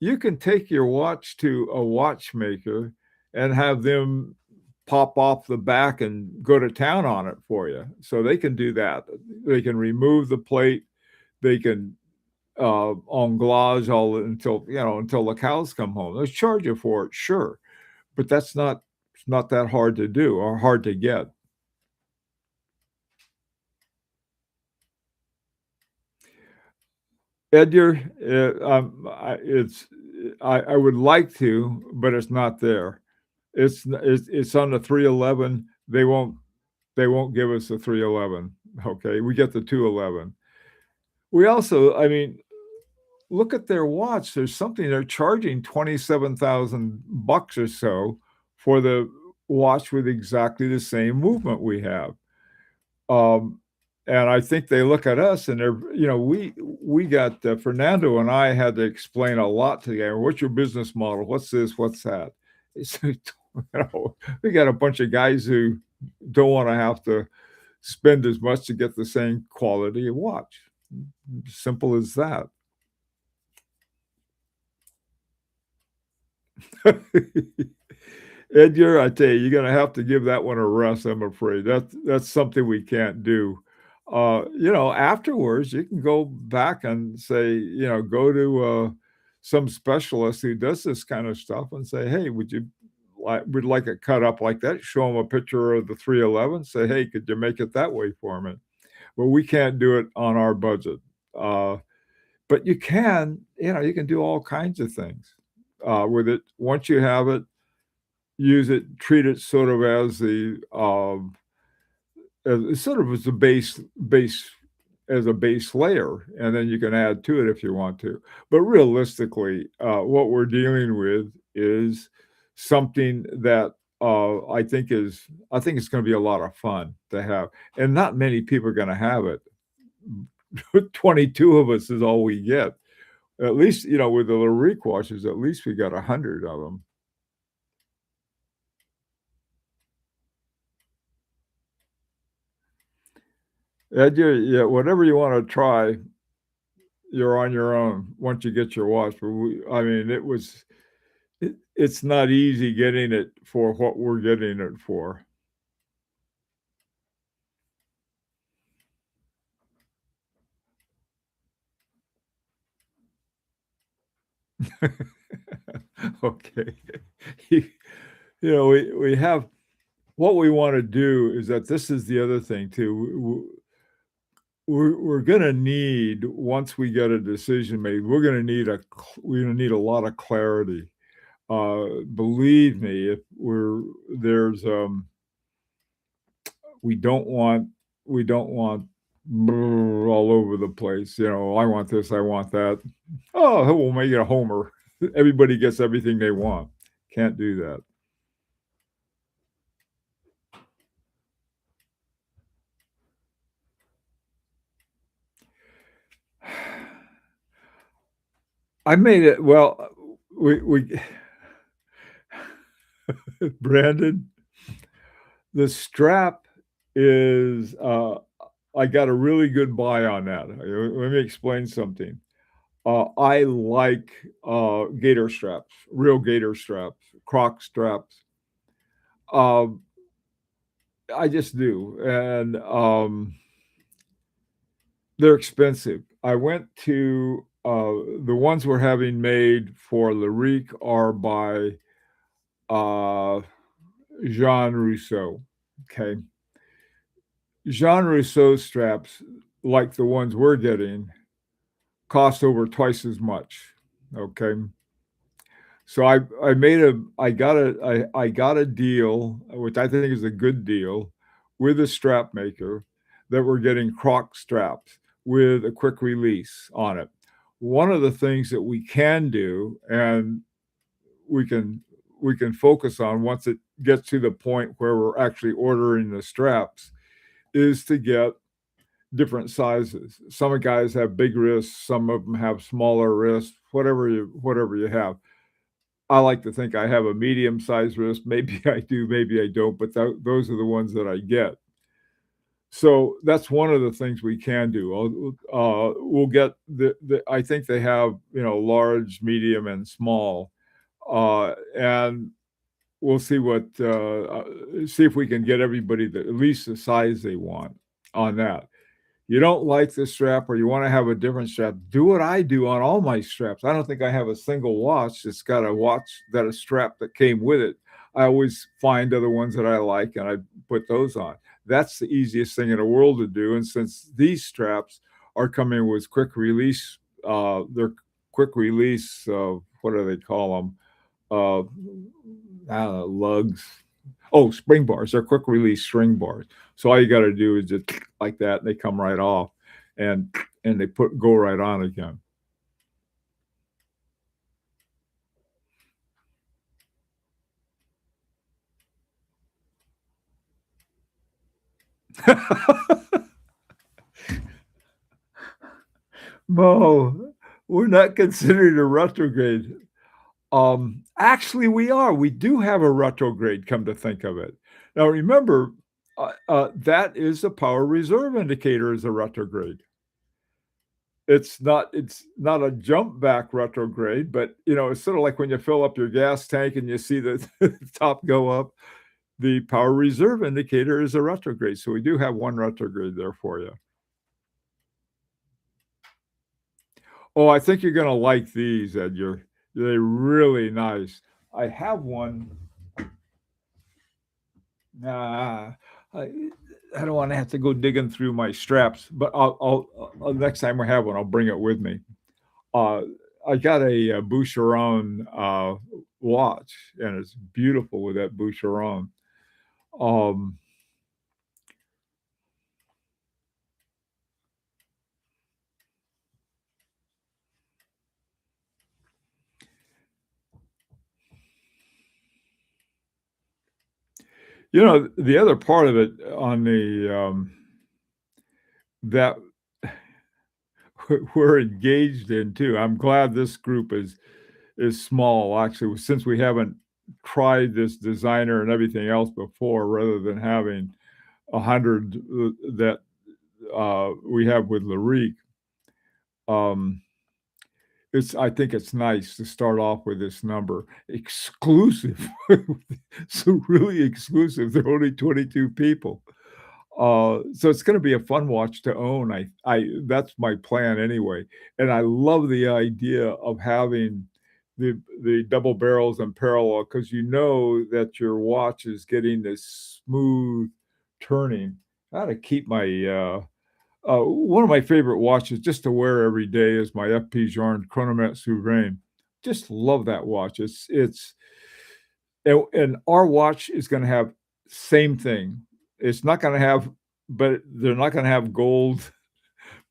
you can take your watch to a watchmaker and have them pop off the back and go to town on it for you. So they can do that. They can remove the plate. They can on glaze all until the cows come home. They'll charge you for it, sure, but it's not that hard to do or hard to get. Edgar, I would like to, but it's not there. It's on the 311. They won't give us the 311. Okay, we get the 211. We also, I mean, look at their watch. There's something they're charging $27,000 or so for the watch with exactly the same movement we have. Um, and I think they look at us and we got Fernando and I had to explain a lot to the guy. What's your business model? What's this? What's that? So, we got a bunch of guys who don't want to have to spend as much to get the same quality of watch. Simple as that. Edgar, I tell you, you're going to have to give that one a rest. I'm afraid that's something we can't do. Afterwards, you can go back and say, go to some specialist who does this kind of stuff and say, hey, would like it cut up like that? Show them a picture of the 311. Say, hey, could you make it that way for me? Well, we can't do it on our budget, but you can do all kinds of things with it. Once you have it, use it, treat it sort of as as a base layer, and then you can add to it if you want to. But realistically, what we're dealing with is something that I think it's going to be a lot of fun to have, and not many people are going to have it. 22 of us is all we get. At least with the LaRique watches, at least we got 100 of them. Yeah, whatever you want to try, you're on your own once you get your watch. But I mean, it's not easy getting it for what we're getting it for. Okay. We have what we want to do is that this is the other thing too. We're going to need, once we get a decision made, we're going to need a lot of clarity. Believe me, if we don't want all over the place. I want this, I want that. Oh, we'll make it a homer. Everybody gets everything they want. Can't do that. I made it. Well, we Brandon, the strap is. I got a really good buy on that. Let me explain something. I like gator straps, real gator straps, Croc straps. Um, I just do, and, they're expensive. I went to, the ones we're having made for Larique are by, uh, Jean Rousseau, okay? Jean Rousseau straps, like the ones we're getting, cost over twice as much, okay? So I got a deal, which I think is a good deal, with a strap maker that we're getting croc straps with a quick release on it. One of the things that we can do, and we can we can focus on once it gets to the point where we're actually ordering the straps, is to get different sizes. Some guys have big wrists, some of them have smaller wrists, whatever you have. I like to think I have a medium-sized wrist. Maybe I do, maybe I don't, but those are the ones that I get. So that's one of the things we can do. We'll get I think they have, large, medium, and small, and we'll see if we can get everybody at least the size they want on that. You don't like the strap or you wanna have a different strap, do what I do on all my straps. I don't think I have a single watch that's got a watch that a strap that came with it. I always find other ones that I like, and I put those on. That's the easiest thing in the world to do, and since these straps are coming with quick release, they're quick release, what do they call them? Uh, I don't know, lugs. Oh, spring bars. They're quick release string bars. So all you got to do is just like that, and they come right off, and they go right on again. No, we're not considered a retrograde. Actually, we are. We do have a retrograde. Come to think of it. Now, remember, that is a power reserve indicator. Is a retrograde. It's not a jump back retrograde, but, it's sort of like when you fill up your gas tank and you see the top go up, the power reserve indicator is a retrograde, so we do have one retrograde there for you. Oh, I think you're gonna like these, Ed, they're really nice. I have one. Nah, I I don't wanna have to go digging through my straps, but next time we have one, I'll bring it with me. Uh, I got a, Boucheron, watch, and it's beautiful with that Boucheron. Um, the other part of it on that we're engaged in too, I'm glad this group is small, actually, since we haven't tried this designer and everything else before, rather than having 100, that, we have with Larique. Um I think it's nice to start off with this number. Exclusive. So really exclusive. There are only 22 people. So it's gonna be a fun watch to own. I That's my plan anyway. And I love the idea of having the double barrels in parallel because you know that your watch is getting this smooth turning. I ought to keep one of my favorite watches just to wear every day is my FP Journe Chronomet Souverain. Just love that watch. And our watch is gonna have same thing. It's not gonna have but they're not gonna have gold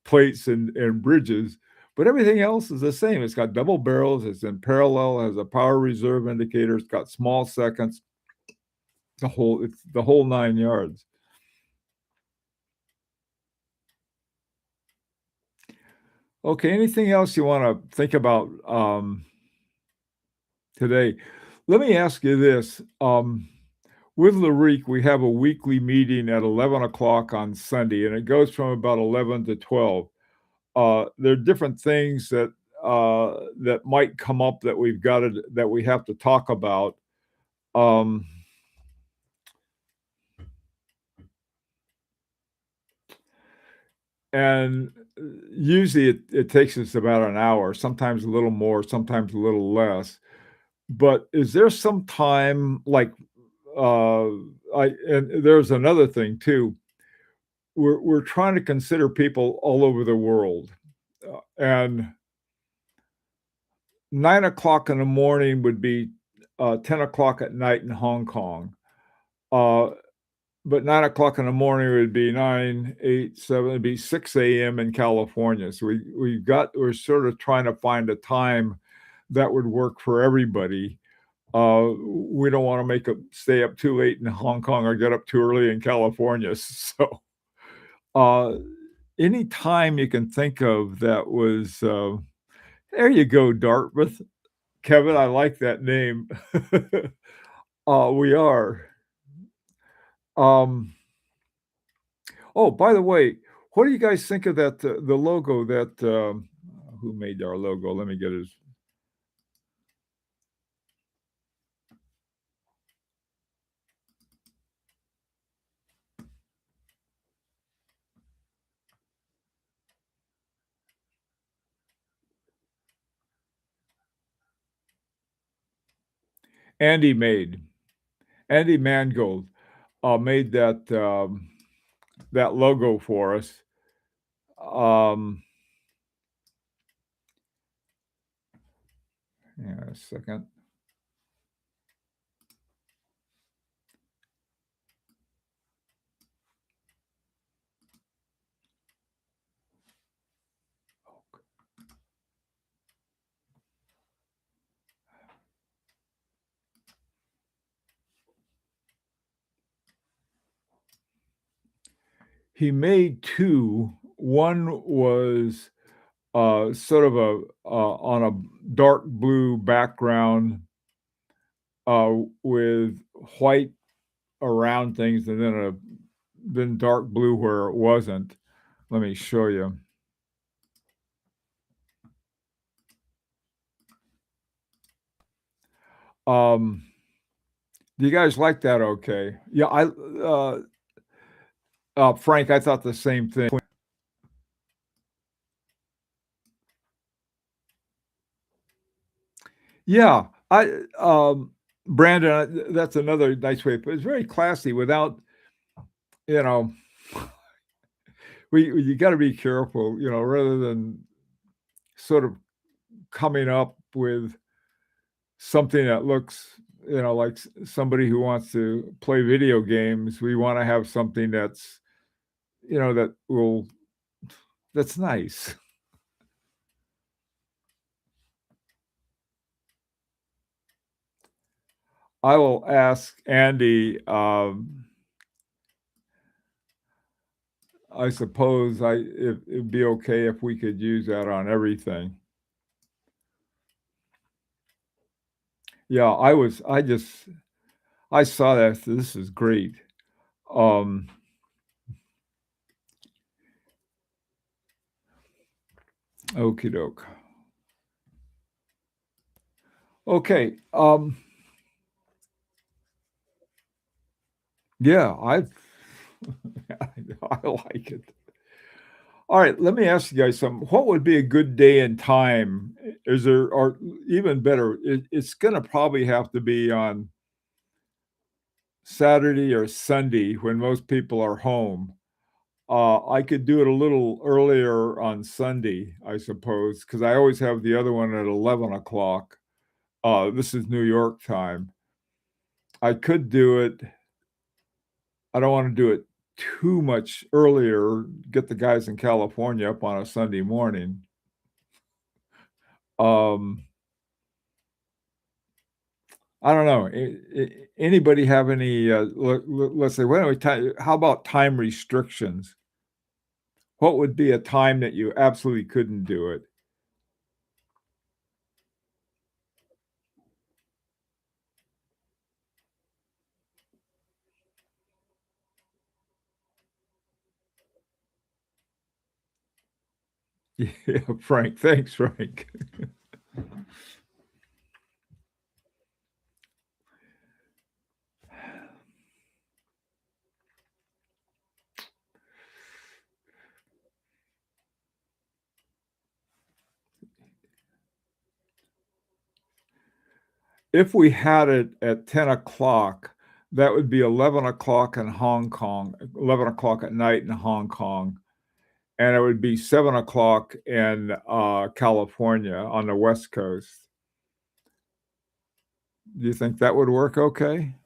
plates and bridges, but everything else is the same. It's got double barrels, it's in parallel, has a power reserve indicator, it's got small seconds, it's the whole 9 yards. Okay, anything else you wanna think about, today? Let me ask you this, with Larique, we have a weekly meeting at 11 o'clock on Sunday, and it goes from about 11 to 12. There are different things that might come up that we have to talk about. Um, and usually it takes us about an hour, sometimes a little more, sometimes a little less. But is there some time like uh I and there's another thing too. We're trying to consider people all over the world. And 9 o'clock in the morning would be 10 o'clock at night in Hong Kong. Uh but 9 o'clock in the morning would be 9, 8, 7, it'd be 6 a.m. in California. So we're sort of trying to find a time that would work for everybody. We don't wanna make a stay up too late in Hong Kong or get up too early in California. So, uh, any time you can think of that was, there you go, Dartmouth. Kevin, I like that name. We are. Um, oh, by the way, what do you guys think of that, the logo that, who made our logo? Let me get his Andy made. Andy Mangold, made that, that logo for us. Um, yeah, a second. He made 2. One was, sort of a, on a dark blue background, with white around things and then dark blue where it wasn't. Let me show you. Um, do you guys like that okay? Yeah, Frank, I thought the same thing. Yeah, Brandon, that's another nice way, but it's very classy without, you know, you gotta be careful, rather than sort of coming up with something that looks, like somebody who wants to play video games. We wanna have something that's, that's nice. I will ask Andy, I suppose if it'd be okay if we could use that on everything. Yeah, I saw that, so this is great. Um, Okey doke. Okay, yeah, I like it. Alright, let me ask you guys something. What would be a good day and time? Is there or even better, it's gonna probably have to be on Saturday or Sunday when most people are home. I could do it a little earlier on Sunday, I suppose, because I always have the other one at 11 o'clock. This is New York time. I could do it I don't wanna do it too much earlier, get the guys in California up on a Sunday morning. Um, I don't know. Anybody have any, let's say, why don't we how about time restrictions? What would be a time that you absolutely couldn't do it? Yeah, Frank. Thanks, Frank. if we had it at 10 o'clock, that would be 11 o'clock in Hong Kong, 11 o'clock at night in Hong Kong, and it would be 7 o'clock in California on the West Coast. Do you think that would work okay?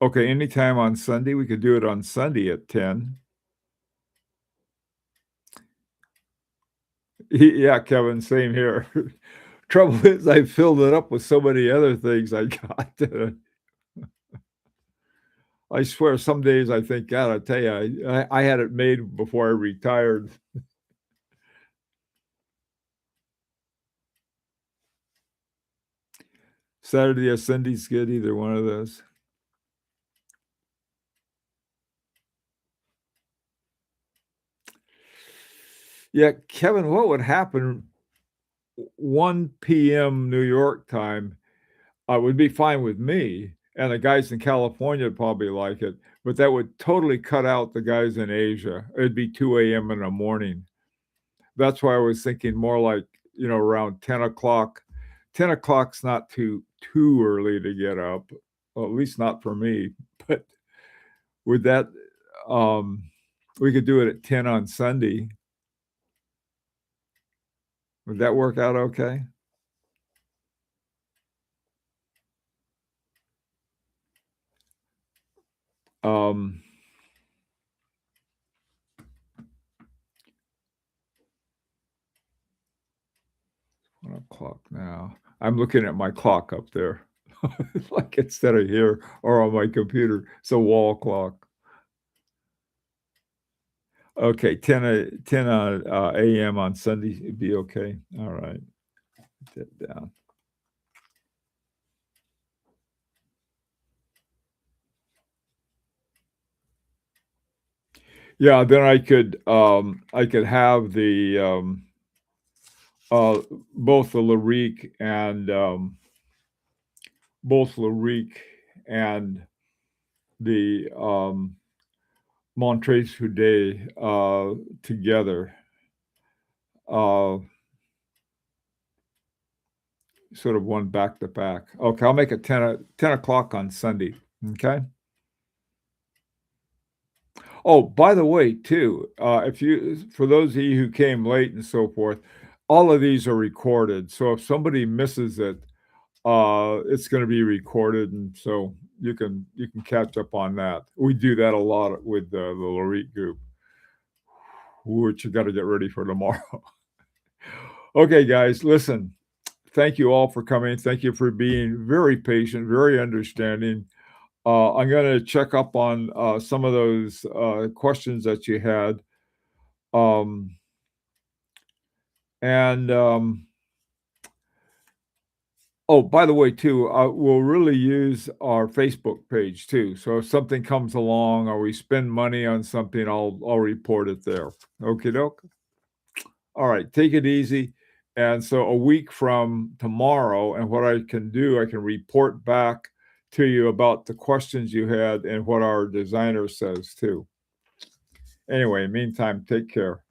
Okay, anytime on Sunday, we could do it on Sunday at 10. Yeah, Kevin, same here. Trouble is I filled it up with so many other things I got. I swear some days I think, God, I tell you, I had it made before I retired. Saturday or Sunday's good, either one of those. Yeah, Kevin, what would happen 1 PM New York time would be fine with me, and the guys in California would probably like it, but that would totally cut out the guys in Asia. It'd be 2 AM in the morning. That's why I was thinking more like, around 10 o'clock. 10 o'clock's not too early to get up, well, at least not for me, but with that, um, we could do it at 10 on Sunday. Would that work out okay? Um 1 o'clock now. I'm looking at my clock up there, like, instead of here or on my computer. It's a wall clock. Okay, 10 AM on Sunday would be okay. All right. Put that down. Yeah, then I could have the, both the LaRique and, the, Montreuil-Soudet, together, uh, sort of one back to back. Okay, I'll make it 10 o'clock on Sunday, okay? Oh, by the way, too, if you for those of you who came late and so forth, all of these are recorded, so if somebody misses it, it's gonna be recorded, and so you can catch up on that. We do that a lot with the LaRique group, which you gotta get ready for tomorrow. Okay, guys, listen, thank you all for coming. Thank you for being very patient, very understanding. I'm gonna check up on, some of those, questions that you had, um, and, oh, by the way, too, we'll really use our Facebook page too. So if something comes along or we spend money on something, I'll report it there. Okey doke. All right, take it easy. And so a week from tomorrow, and what I can do, I can report back to you about the questions you had and what our designer says too. Anyway, meantime, take care.